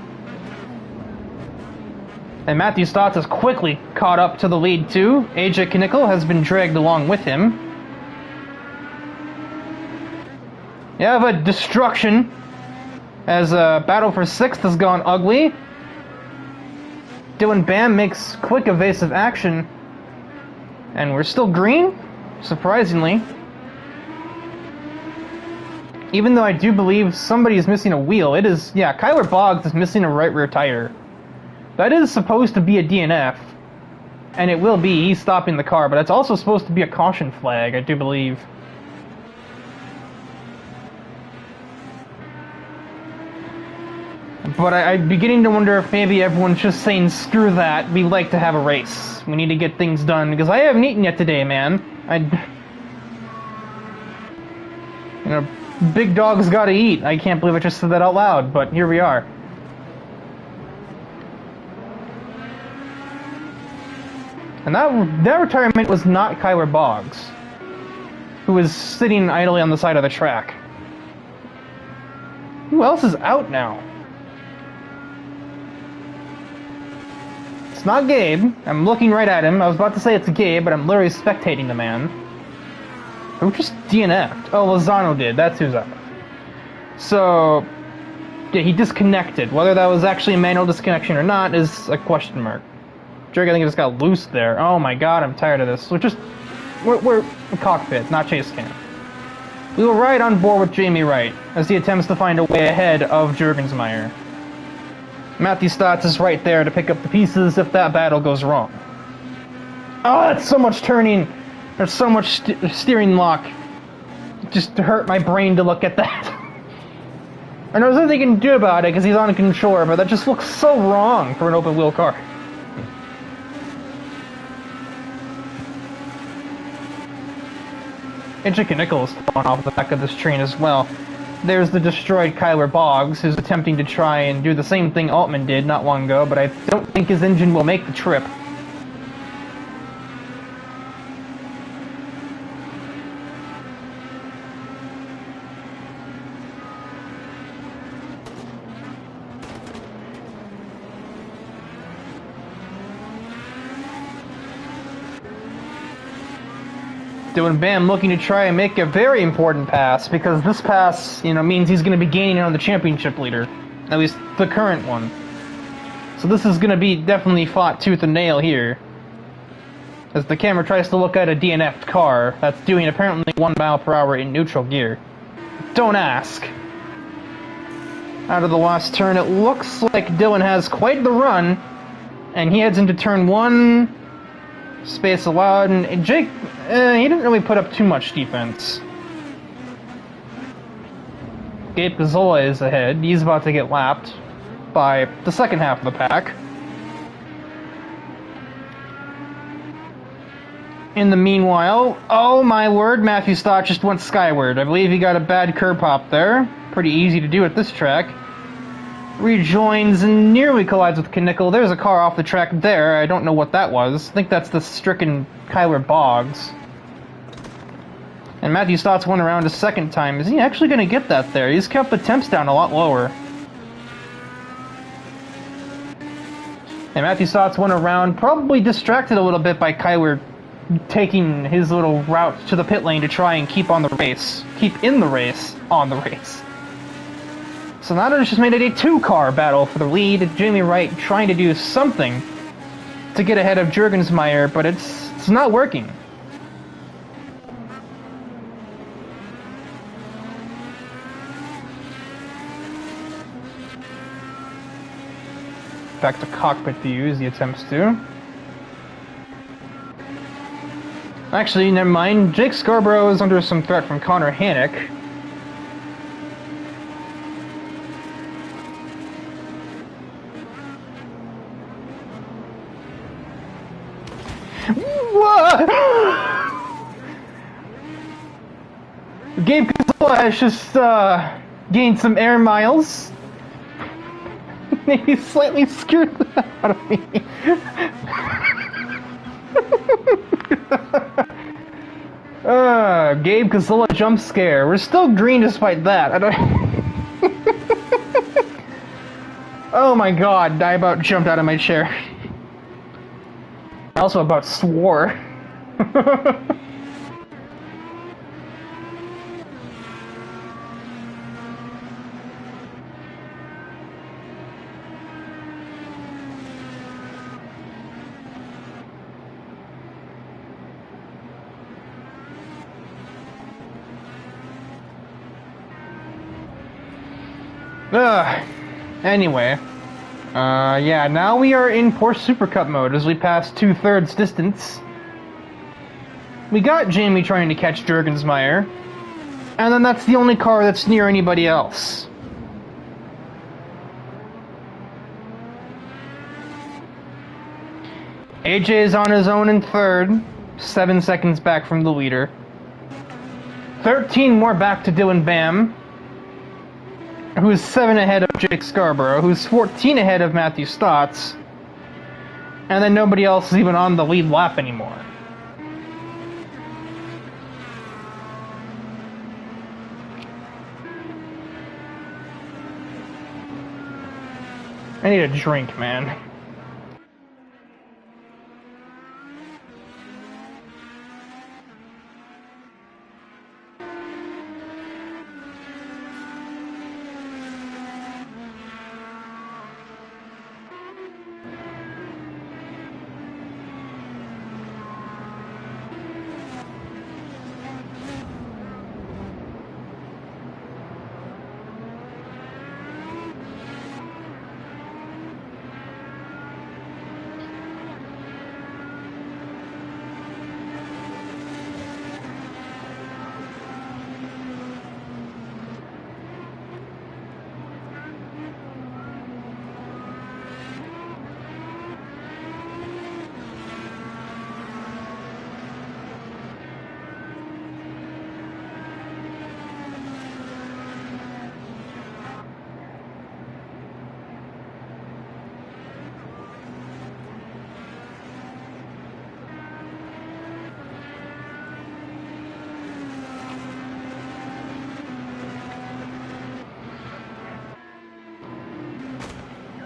And Matthew Stotts has quickly caught up to the lead too. AJ Knickel has been dragged along with him. You have a destruction as a battle for 6th has gone ugly. Dylan Bam makes quick evasive action. And we're still green, surprisingly. Even though I do believe somebody is missing a wheel. It is, yeah, Kyler Boggs is missing a right rear tire. That is supposed to be a DNF. And it will be, he's stopping the car, but it's also supposed to be a caution flag, I do believe. But I'm beginning to wonder if maybe everyone's just saying, screw that, we like to have a race. We need to get things done, because I haven't eaten yet today, man. Big dogs gotta eat. I can't believe I just said that out loud, but here we are. And that retirement was not Kyler Boggs, who was sitting idly on the side of the track. Who else is out now? It's not Gabe. I'm looking right at him. I was about to say it's Gabe, but I'm literally spectating the man. Who just DNF'd? Oh, Lozano did. That's who's up. So, yeah, he disconnected. Whether that was actually a manual disconnection or not is a question mark. Jerk, I think it just got loose there. Oh my god, I'm tired of this. We're a cockpit, not chase cam. We will ride on board with Jamie Wright as he attempts to find a way ahead of Jurgensmeyer. Matthew Stotts is right there to pick up the pieces if that battle goes wrong. Oh, that's so much turning. There's so much steering lock. Just to hurt my brain to look at that. And there's nothing he can do about it because he's on control, but that just looks so wrong for an open wheel car. AJ Nichols falling off the back of this train as well. There's the destroyed Kyler Boggs, who's attempting to try and do the same thing Altman did not long ago, but I don't think his engine will make the trip. DIVEBOMB looking to try and make a very important pass, because this pass, means he's going to be gaining on the championship leader. At least the current one. So this is going to be definitely fought tooth and nail here. As the camera tries to look at a DNF'd car that's doing apparently 1 mile per hour in neutral gear. Don't ask. Out of the last turn, it looks like Dylan has quite the run, and he heads into turn 1. Space allowed, and Jake, he didn't really put up too much defense. Gabe Gazzola is ahead. He's about to get lapped by the second half of the pack. In the meanwhile, oh my word, Matthew Stott just went skyward. I believe he got a bad curb hop there. Pretty easy to do at this track. Rejoins and nearly collides with Knickel. There's a car off the track there. I don't know what that was. I think that's the stricken Kyler Boggs. And Matthew Stotts went around a second time. Is he actually going to get that there? He's kept the temps down a lot lower. And Matthew Stotts went around, probably distracted a little bit by Kyler taking his little route to the pit lane to try and keep on the race. Keep in the race, on the race. So now it's just made it a 2-car battle for the lead. Jamie Wright trying to do something to get ahead of Jurgensmeyer, but it's not working. Back to cockpit views, he attempts to. Actually, never mind. Jake Scarborough is under some threat from Connor Hannock. Gabe Gazzola has just gained some air miles. He slightly scared the hell out of me. Gabe Gazzola jump scare. We're still green despite that. I don't. Oh my god, I about jumped out of my chair. I also about swore. Anyway. Yeah, now we are in Porsche Super Cup mode as we pass 2/3 distance. We got Jamie trying to catch Jurgensmeyer, and then that's the only car that's near anybody else. AJ is on his own in third, 7 seconds back from the leader. 13 more back to DIVEBOMB, who's 7 ahead of Jake Scarborough, who's 14 ahead of Matthew Stotts, and then nobody else is even on the lead lap anymore. I need a drink, man.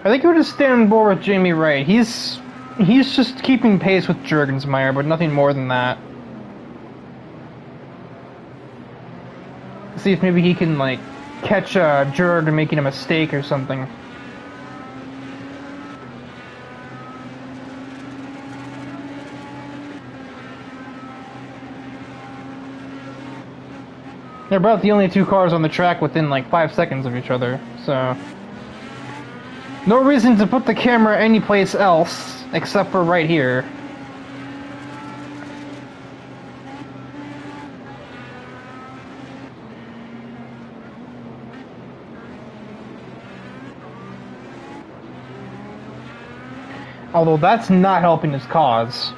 I think we're just standing on board with Jamie Wright. He's just keeping pace with Juergensmeyer, but nothing more than that. See if maybe he can, like, catch Juerg making a mistake or something. They're about the only two cars on the track within like 5 seconds of each other, so no reason to put the camera anyplace else except for right here. Although that's not helping his cause.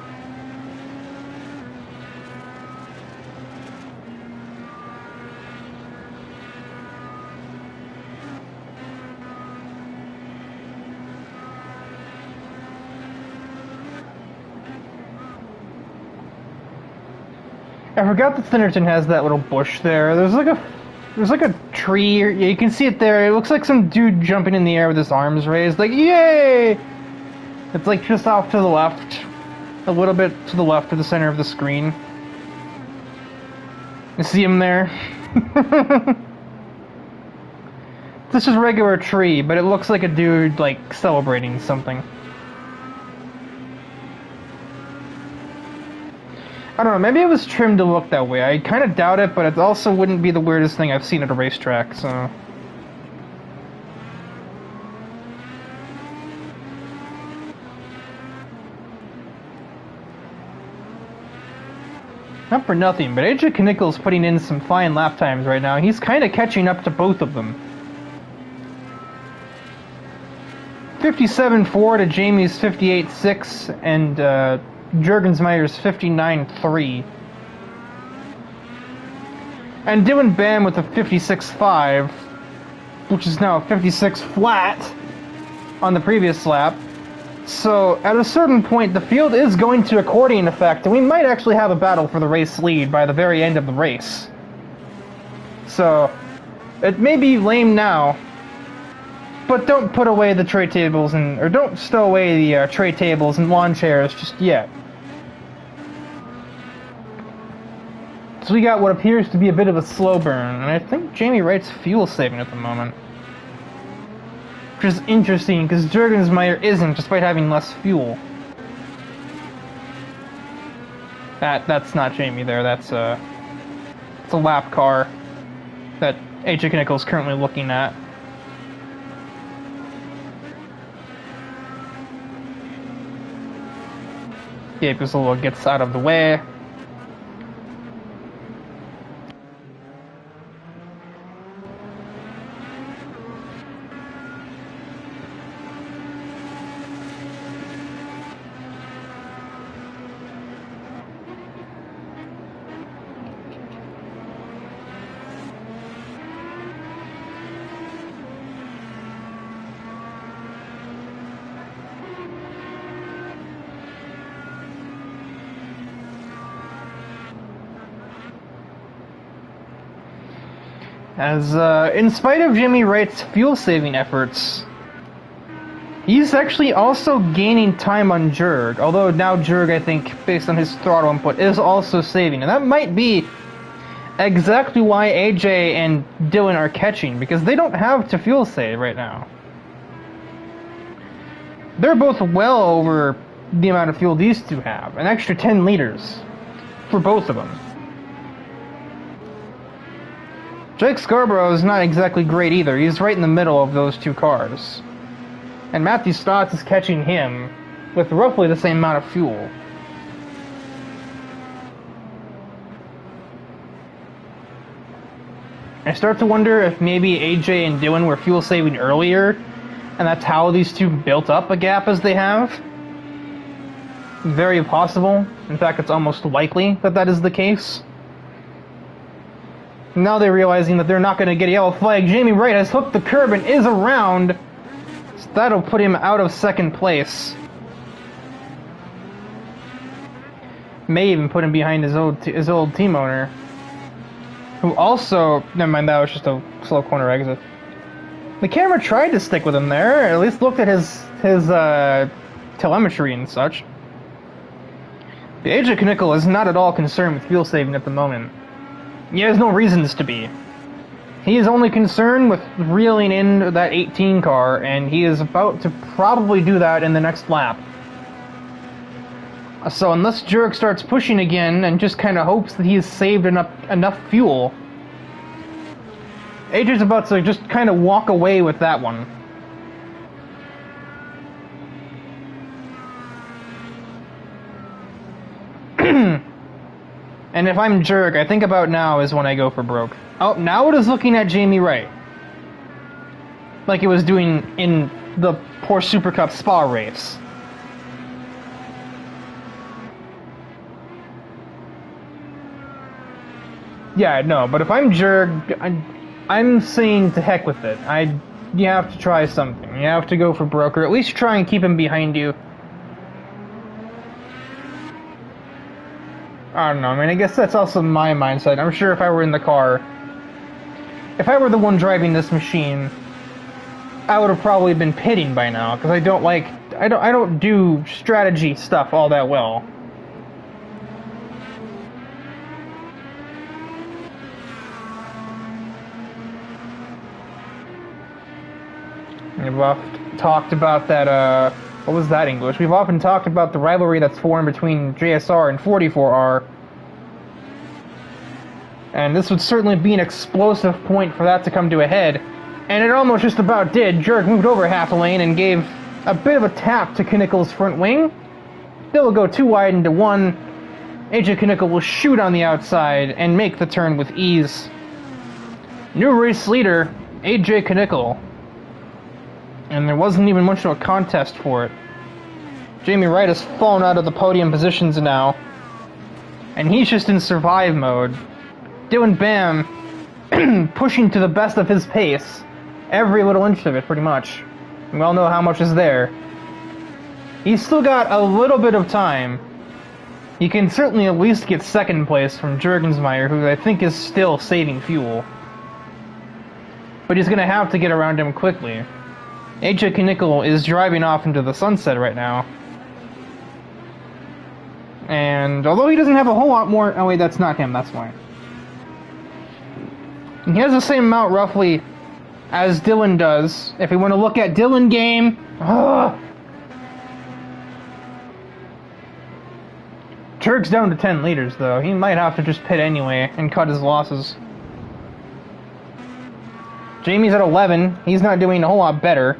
I forgot that Snetterton has that little bush there. There's like a tree. Yeah, you can see it there. It looks like some dude jumping in the air with his arms raised, like yay! It's like just off to the left, a little bit to the left of the center of the screen. You see him there? This is a regular tree, but it looks like a dude like celebrating something. I don't know, maybe it was trimmed to look that way. I kind of doubt it, but it also wouldn't be the weirdest thing I've seen at a racetrack, so... Not for nothing, but AJ Knickel's putting in some fine lap times right now. He's kind of catching up to both of them. 57.4 to Jamie's 58.6, and Juergensmeyer's 59.3. And Dylan Bam with a 56.5, which is now a 56 flat on the previous lap. So, at a certain point, the field is going to accordion effect, and we might actually have a battle for the race lead by the very end of the race. So, it may be lame now, but don't put away the tray tables or don't stow away the tray tables and lawn chairs just yet. So we got what appears to be a bit of a slow burn, and I think Jamie Wright's fuel saving at the moment. Which is interesting, because Juergensmeyer isn't, despite having less fuel. That's not Jamie there, it's a lap car that AJ Knickel is currently looking at. Gabe Gazzola gets out of the way. As, in spite of Jimmy Wright's fuel-saving efforts, he's actually also gaining time on Juerg, although now Juerg, I think, based on his throttle input, is also saving. And that might be exactly why AJ and Dylan are catching, because they don't have to fuel save right now. They're both well over the amount of fuel these two have, an extra 10 liters for both of them. Jake Scarborough is not exactly great either. He's right in the middle of those two cars. And Matthew Stotts is catching him with roughly the same amount of fuel. I start to wonder if maybe AJ and Dylan were fuel saving earlier, and that's how these two built up a gap as they have. Very possible. In fact, it's almost likely that that is the case. Now they're realizing that they're not going to get a yellow flag. Jamie Wright has hooked the curb and is around. So that'll put him out of second place. May even put him behind his old team owner. Who also... Never mind, that was just a slow corner exit. The camera tried to stick with him there, at least looked at his telemetry and such. The AJ Knickel is not at all concerned with fuel saving at the moment. He has no reasons to be. He is only concerned with reeling in that 18 car, and he is about to probably do that in the next lap. So unless Jurek starts pushing again and just kind of hopes that he has saved enough fuel, AJ's about to just kind of walk away with that one. And if I'm Jurek, I think about now is when I go for broke. Oh, now it is looking at Jamie Wright. Like it was doing in the Porsche Super Cup Spa race. Yeah, no, but if I'm Jurek, I'm saying to heck with it. You have to try something. You have to go for broke, or at least try and keep him behind you. I don't know, I mean, I guess that's also my mindset. I'm sure if I were in the car, if I were the one driving this machine, I would have probably been pitting by now, because I don't do strategy stuff all that well. We've often talked about that, what was that English? We've often talked about the rivalry that's formed between JSR and 44R. And this would certainly be an explosive point for that to come to a head. And it almost just about did. Jurek moved over half a lane and gave a bit of a tap to Knickel's front wing. Still will go too wide into one. AJ Knickel will shoot on the outside and make the turn with ease. New race leader, AJ Knickel. And there wasn't even much of a contest for it. Jamie Wright has fallen out of the podium positions now. And he's just in survive mode. Dylan Bam pushing to the best of his pace. Every little inch of it, pretty much. We all know how much is there. He's still got a little bit of time. He can certainly at least get second place from Jurgensmeyer, who I think is still saving fuel. But he's going to have to get around him quickly. AJ Knickel is driving off into the sunset right now. And although he doesn't have a whole lot more... Oh wait, that's not him, that's why. He has the same amount, roughly, as Dylan does. If we want to look at Dylan game... Turk's down to 10 liters, though. He might have to just pit anyway and cut his losses. Jamie's at 11. He's not doing a whole lot better.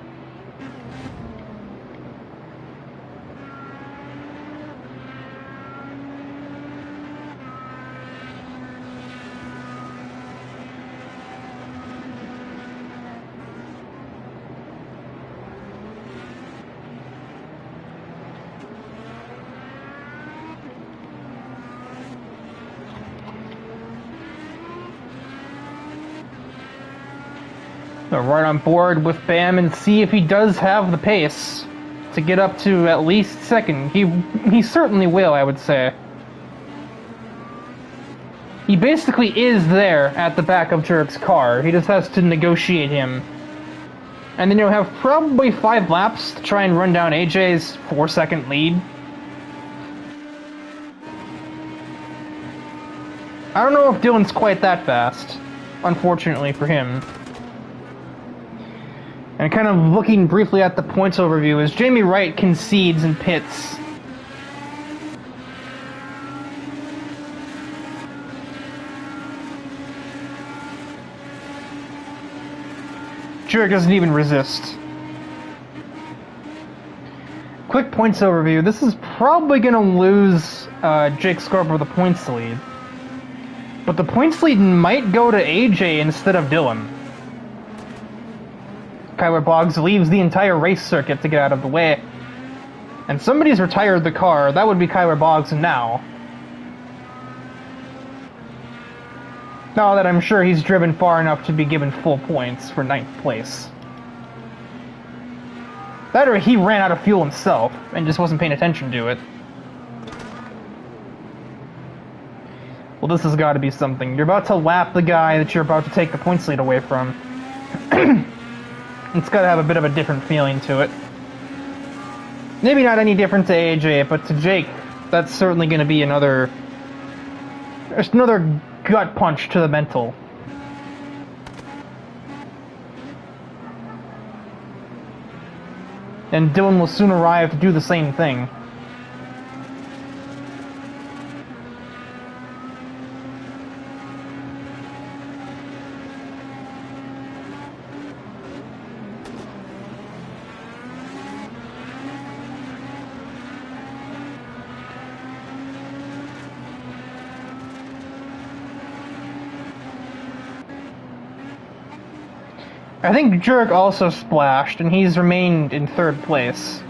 So right on board with Bam and see if he does have the pace to get up to at least second. He certainly will, I would say. He basically is there at the back of Jurek's car. He just has to negotiate him. And then you'll have probably 5 laps to try and run down AJ's 4-second lead. I don't know if Dylan's quite that fast, unfortunately for him. And kind of looking briefly at the points overview, as Jamie Wright concedes and pits. Jurek doesn't even resist. Quick points overview. This is probably going to lose Jake Scarper the points lead. But the points lead might go to AJ instead of Dylan. Kyler Boggs leaves the entire race circuit to get out of the way. And somebody's retired the car. That would be Kyler Boggs now. Now that I'm sure he's driven far enough to be given full points for 9th place. That or he ran out of fuel himself and just wasn't paying attention to it. Well, this has got to be something. You're about to lap the guy that you're about to take the points lead away from. It's got to have a bit of a different feeling to it. Maybe not any different to AJ, but to Jake, that's certainly going to be another gut punch to the mental. And Dylan will soon arrive to do the same thing. I think Jerk also splashed, and he's remained in third place.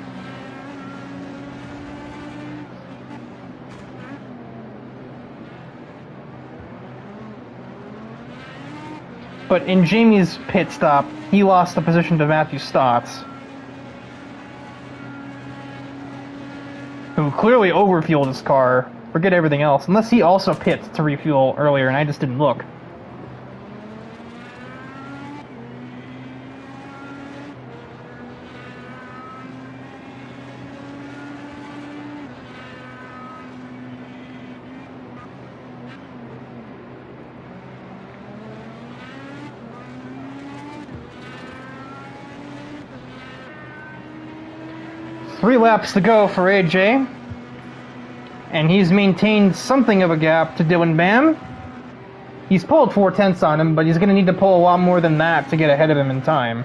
But in Jamie's pit stop, he lost the position to Matthew Stotts, who clearly overfueled his car. Forget everything else, unless he also pits to refuel earlier, and I just didn't look. Three laps to go for AJ, and he's maintained something of a gap to Dylan Bam. He's pulled 4/10 on him, but he's going to need to pull a lot more than that to get ahead of him in time.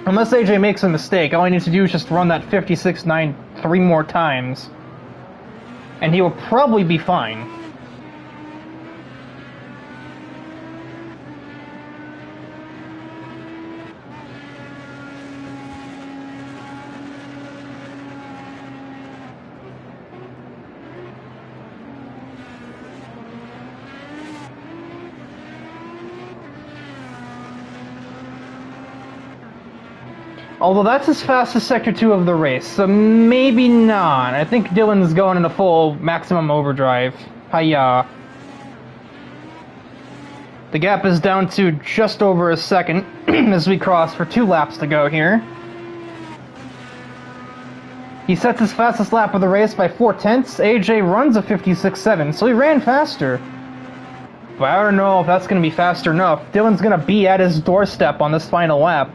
Unless AJ makes a mistake, all he needs to do is just run that 56.9 3 more times, and he will probably be fine. Although that's as fast as Sector 2 of the race, so maybe not. I think Dylan's going into full maximum overdrive. Hiya. The gap is down to just over a second as we cross for 2 laps to go here. He sets his fastest lap of the race by 4/10. AJ runs a 56.7, so he ran faster. But I don't know if that's going to be fast enough. Dylan's going to be at his doorstep on this final lap.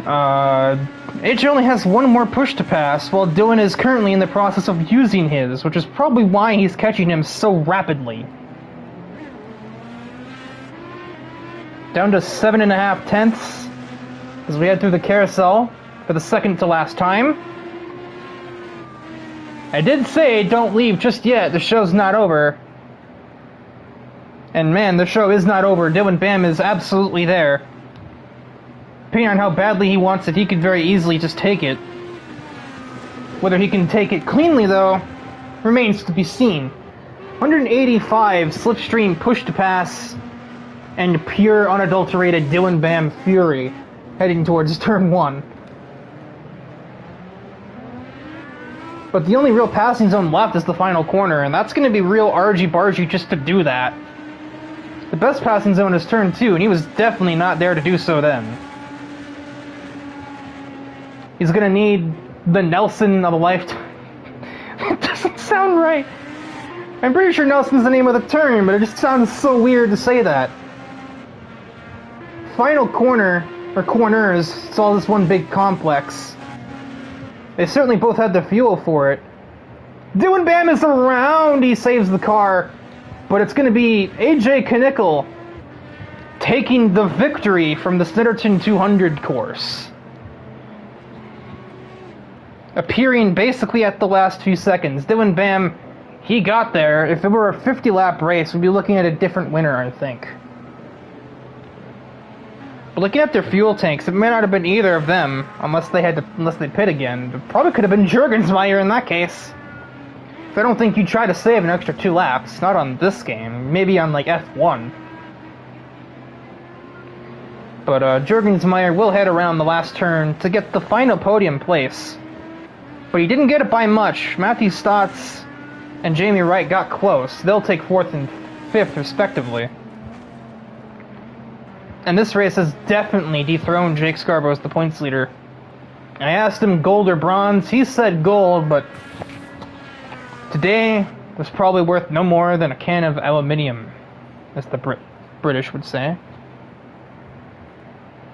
AJ only has one more push to pass, while Dylan is currently in the process of using his, which is probably why he's catching him so rapidly. Down to 7.5 tenths as we head through the carousel for the second to last time. I did say don't leave just yet, the show's not over. And man, the show is not over. Dylan Bam is absolutely there. Depending on how badly he wants it, he could very easily just take it. Whether he can take it cleanly, though, remains to be seen. 185 slipstream push to pass, and pure unadulterated Dylan Bam fury heading towards turn 1. But the only real passing zone left is the final corner, and that's going to be real argy-bargy just to do that. The best passing zone is turn 2, and he was definitely not there to do so then. He's gonna need the Nelson of a lifetime. It doesn't sound right. I'm pretty sure Nelson's the name of the turn, but it just sounds so weird to say that. Final corner, or corners, it's all this one big complex. They certainly both had the fuel for it. Dylan Bam is around, he saves the car, but it's gonna be AJ Knickel taking the victory from the Snetterton 200 course. Appearing basically at the last few seconds. Dylan Bam, he got there. If it were a 50-lap race, we'd be looking at a different winner, I think. But looking at their fuel tanks, it may not have been either of them, unless they pit again. It probably could have been Juergensmeyer in that case. I don't think you'd try to save an extra 2 laps, not on this game. Maybe on like F1. But Juergensmeyer will head around the last turn to get the final podium place. but he didn't get it by much. Matthew Stotts and Jamie Wright got close. They'll take 4th and 5th, respectively. And this race has definitely dethroned Jake Scarborough as the points leader. I asked him gold or bronze. He said gold, but today was probably worth no more than a can of aluminium, as the British would say.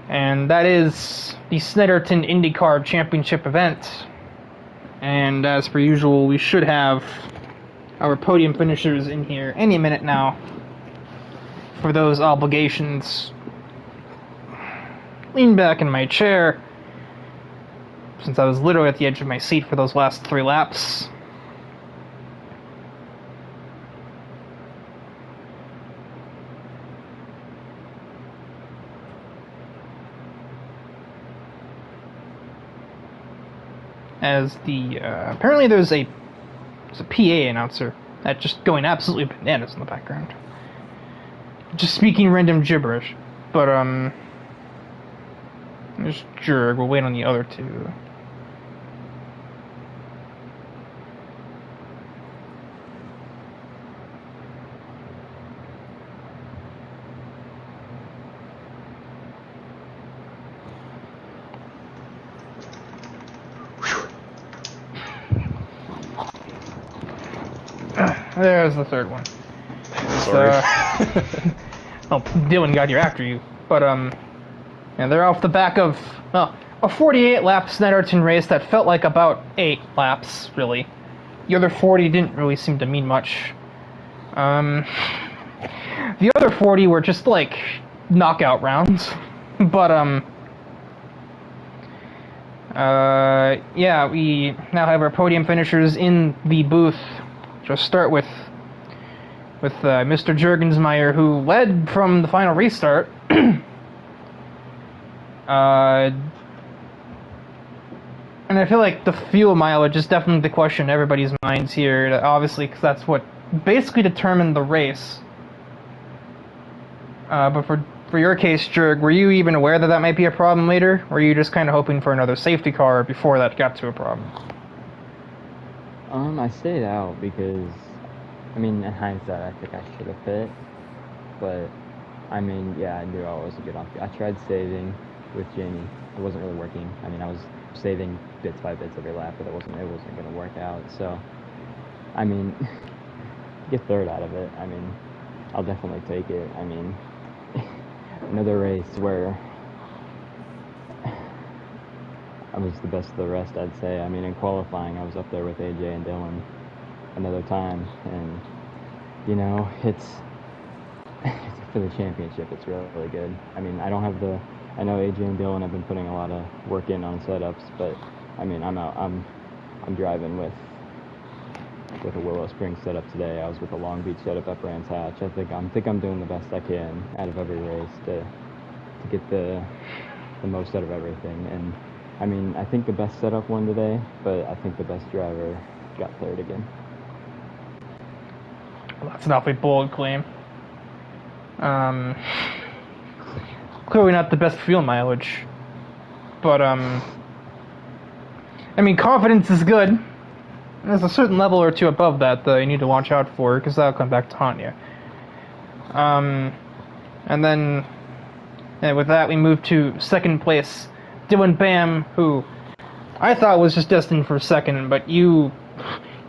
And that is the Snetterton Indycar Championship event. And as per usual, we should have our podium finishers in here any minute now for those obligations. Lean back in my chair, since I was literally at the edge of my seat for those last 3 laps. As the apparently there's a PA announcer that's just going absolutely bananas in the background, just speaking random gibberish. But there's Jurg. We'll wait on the other 2. There's the 3rd one. Sorry. Oh, Dylan got here after you. But, and they're off the back of, a 48-lap Snetterton race that felt like about 8 laps, really. The other 40 didn't really seem to mean much. The other 40 were just, like, knockout rounds. But, yeah, we now have our podium finishers in the booth. Just start with Mr. Jurgensmeyer, who led from the final restart. And I feel like the fuel mileage is definitely the question in everybody's minds here, obviously, because that's what basically determined the race. But for your case, Jurg, were you even aware that that might be a problem later? Or were you just kind of hoping for another safety car before that got to a problem? I stayed out because, I mean, in hindsight, I think I should have pit. But, I mean, yeah, I knew I wasn't good off. I tried saving with Jamie. It wasn't really working. I mean, I was saving bits by bits every lap, but it wasn't going to work out. So, I mean, get 3rd out of it. I mean, I'll definitely take it. I mean, another race where I was the best of the rest, I'd say. I mean, in qualifying, I was up there with AJ and Dylan another time, and, you know, it's for the championship, it's really, really good. I mean, I know AJ and Dylan have been putting a lot of work in on setups, but, I mean, I'm driving with a Willow Springs setup today. I was with a Long Beach setup at Brands Hatch. I think I'm doing the best I can out of every race to get the most out of everything. And I mean, I think the best setup won today, but I think the best driver got 3rd again. Well, that's an awfully bold claim. Clearly not the best fuel mileage, but I mean, confidence is good. There's a certain level or 2 above that you need to watch out for, because that'll come back to haunt you. And then with that, we move to 2nd place, Dylan Bam, who I thought was just destined for 2nd, but you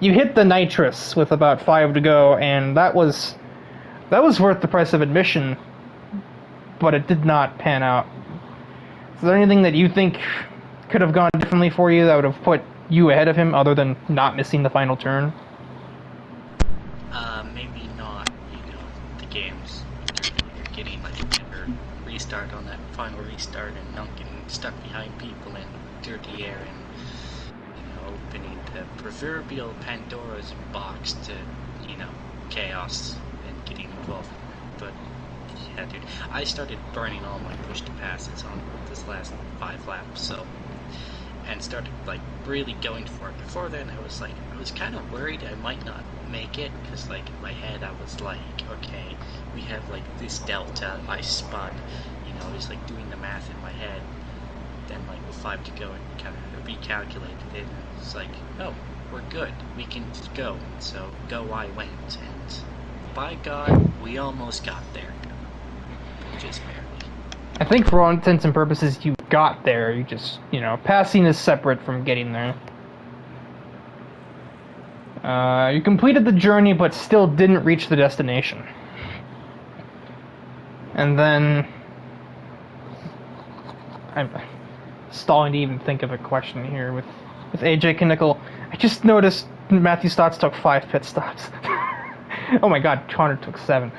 hit the nitrous with about 5 to go, and that was worth the price of admission, but it did not pan out. Is there anything that you think could have gone differently for you that would have put you ahead of him, other than not missing the final turn? Maybe not, the games. You're getting like a better restart on that final restart and not getting stuck behind people in dirty air and, opening the proverbial Pandora's box to, chaos and getting involved. But, yeah, dude, I started burning all my push to passes on this last 5 laps, so, and started, really going for it. Before then, I was kind of worried I might not make it, because, in my head, I was like, okay, we have, this delta, I spun, I was, doing the math in my head. then like with 5 to go, it kind of recalculated it, and it's like, oh, we're good, we can go. So go I went, and by God, we almost got there. Just barely. I think for all intents and purposes, you got there. You just, passing is separate from getting there. You completed the journey, but still didn't reach the destination. And then... I'm stalling to even think of a question here with AJ Knickel. I just noticed Matthew Stotts took 5 pit stops. Oh my God, Connor took 7.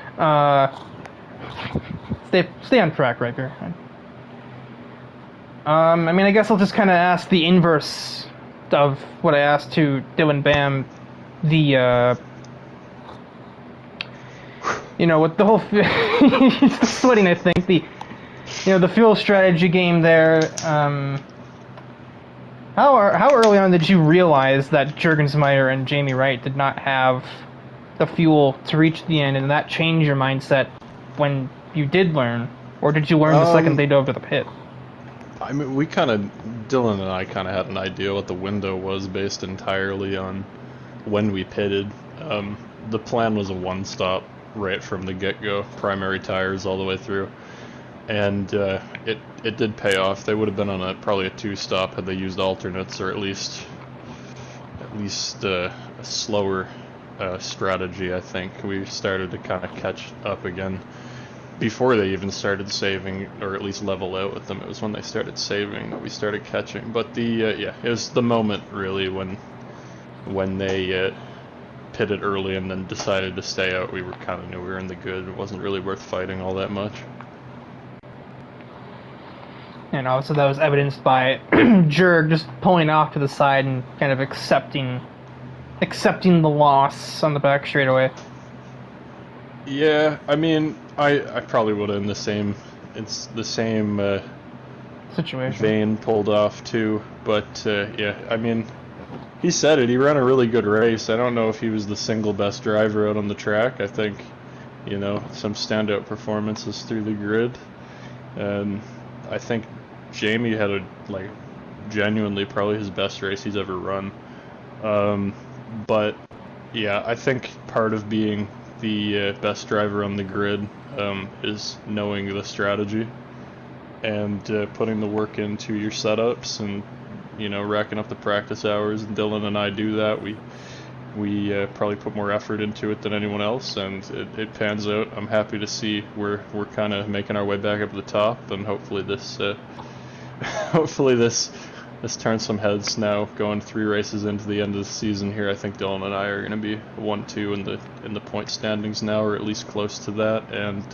Stay on track right here. I guess I'll just kind of ask the inverse of what I asked to Dylan Bam. With the whole he's sweating. I think the fuel strategy game there. How early on did you realize that Juergensmeyer and Jamie Wright did not have the fuel to reach the end, and that changed your mindset when you did learn, or did you learn the second they dove to the pit? I mean, Dylan and I kind of had an idea what the window was based entirely on when we pitted. The plan was a one-stop right from the get-go, primary tires all the way through, and it did pay off. They would have been on probably a 2-stop had they used alternates, or at least a slower strategy. I think we started to kind of catch up again before they even started saving, or at least level out with them. It was when they started saving that we started catching. But it was the moment really when they pitted early and then decided to stay out. We kind of knew we were in the good. It wasn't really worth fighting all that much. And also that was evidenced by Jurg just pulling off to the side and kind of accepting the loss on the back straightaway. Yeah, I mean, I probably would have in the same situation vein pulled off too, but yeah, I mean, he said it. He ran a really good race. I don't know if he was the single best driver out on the track. I think, some standout performances through the grid. I think Jamie had genuinely probably his best race he's ever run. But yeah, I think part of being the best driver on the grid is knowing the strategy and putting the work into your setups and racking up the practice hours. And Dylan and I do that. We probably put more effort into it than anyone else, and it pans out. I'm happy to see we're kind of making our way back up to the top, and hopefully this turns some heads now. Going 3 races into the end of the season here, I think Dylan and I are going to be 1-2 in the point standings now, or at least close to that, and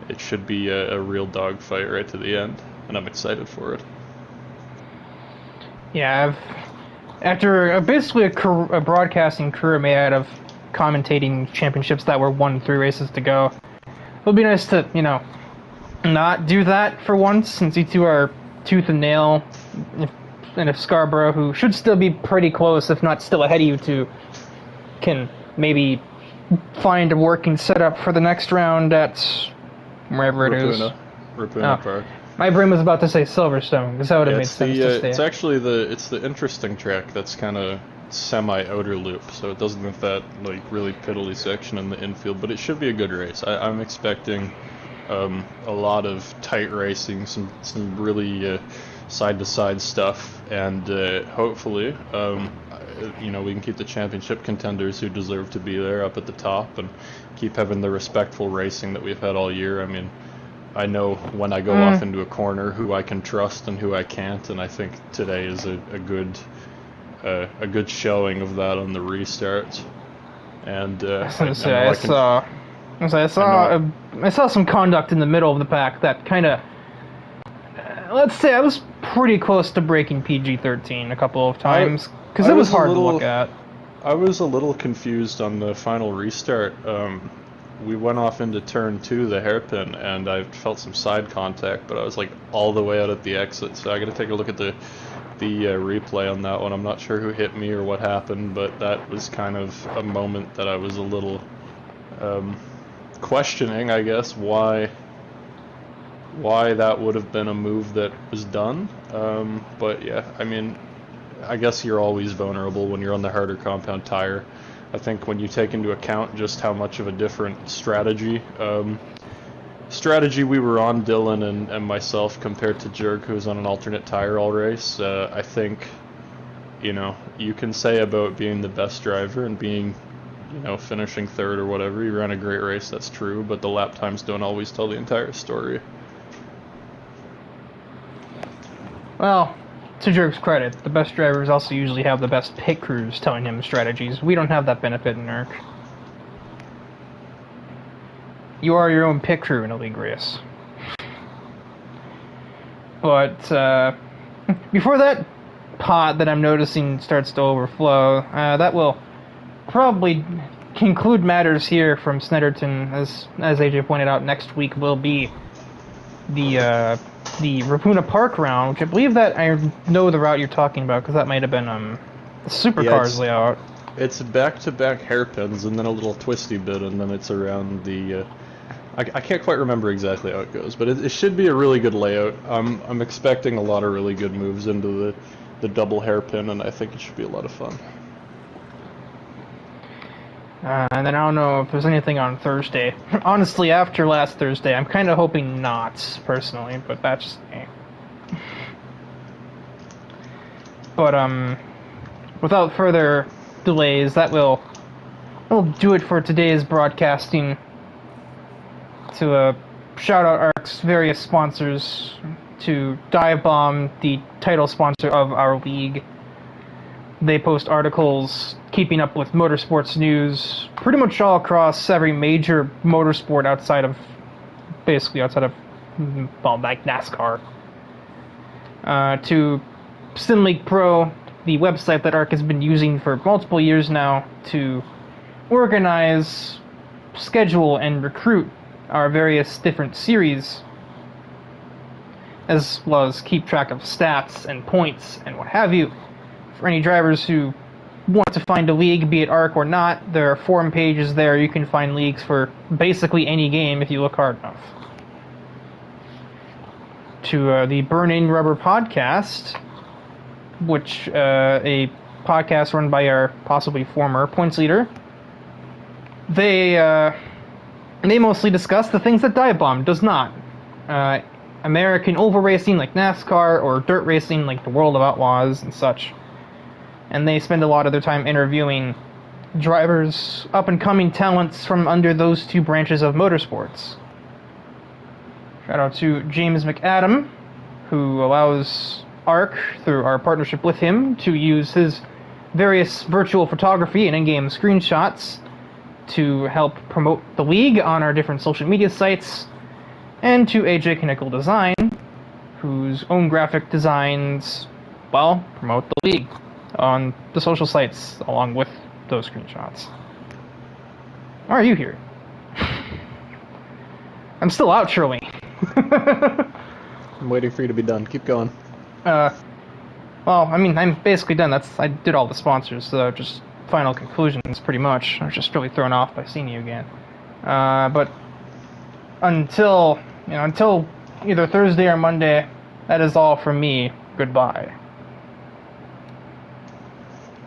it should be a real dogfight right to the end, and I'm excited for it. Yeah, after basically a broadcasting career made out of commentating championships that were 1-3 races to go, it would be nice to not do that for once, since you two are tooth and nail. And if Scarborough, who should still be pretty close, if not still ahead of you two, can maybe find a working setup for the next round at wherever it is. Rapuna Park. My brain was about to say Silverstone, because that would have made sense to stay. It's actually the interesting track that's kind of semi-outer loop, so it doesn't have that really piddly section in the infield, but it should be a good race. I'm expecting a lot of tight racing, some really side-to-side stuff, and hopefully we can keep the championship contenders who deserve to be there up at the top and keep having the respectful racing that we've had all year. I mean, I know when I go off into a corner who I can trust and who I can't, and I think today is a good showing of that on the restarts. And I saw some conduct in the middle of the pack that kind of, let's say, I was pretty close to breaking PG-13 a couple of times, because it was hard to look at. I was a little confused on the final restart. We went off into turn 2, the hairpin, and I felt some side contact, but I was all the way out at the exit, so I got to take a look at the replay on that one. I'm not sure who hit me or what happened, but that was kind of a moment that I was a little questioning, I guess, why why that would have been a move that was done. But yeah, I mean, I guess you're always vulnerable when you're on the harder compound tire. I think when you take into account just how much of a different strategy we were on, Dylan and myself, compared to Jerk, who was on an alternate tire all race, I think, you know, you can say about being the best driver and being, you know, finishing third or whatever, you ran a great race, that's true, but the lap times don't always tell the entire story. Well, to Jerk's credit, the best drivers also usually have the best pit crews telling him strategies. We don't have that benefit in ERC. You are your own pit crew in a league race. But, before that pot that I'm noticing starts to overflow, that will probably conclude matters here from Snetterton. As AJ pointed out, next week will be the Rapuna Park round, which I believe that I know the route you're talking about, because that might have been the Supercars layout. It's back-to-back hairpins and then a little twisty bit, and then it's around the... I can't quite remember exactly how it goes, but it should be a really good layout. I'm expecting a lot of really good moves into the double hairpin, and I think it should be a lot of fun. And then I don't know if there's anything on Thursday. Honestly, after last Thursday, I'm kind of hoping not, personally, but that's just me. But, without further delays, that will do it for today's broadcasting. To shout out ARC's various sponsors, to DIVEBOMB, the title sponsor of our league. They post articles keeping up with motorsports news pretty much all across every major motorsport outside of like NASCAR. To Sim League Pro, the website that ARC has been using for multiple years now to organize, schedule, and recruit our various different series, as well as keep track of stats and points and what have you. For any drivers who want to find a league, be it ARC or not, there are forum pages there. You can find leagues for basically any game if you look hard enough. To the Burning Rubber podcast, which a podcast run by our possibly former points leader. They mostly discuss the things that DIVEBOMB does not. American oval racing like NASCAR, or dirt racing like the World of Outlaws and such. And they spend a lot of their time interviewing drivers, up-and-coming talents from under those two branches of motorsports. Shout out to James McAdam, who allows ARC, through our partnership with him, to use his various virtual photography and in-game screenshots to help promote the league on our different social media sites, and to AJ Kinnickle Design, whose own graphic designs, well, promote the league on the social sites along with those screenshots. Why are you here? I'm still outroing. I'm waiting for you to be done. Keep going. Well, I mean, I'm basically done. I did all the sponsors, so just final conclusions, pretty much. I was just really thrown off by seeing you again. But until either Thursday or Monday, that is all from me. Goodbye.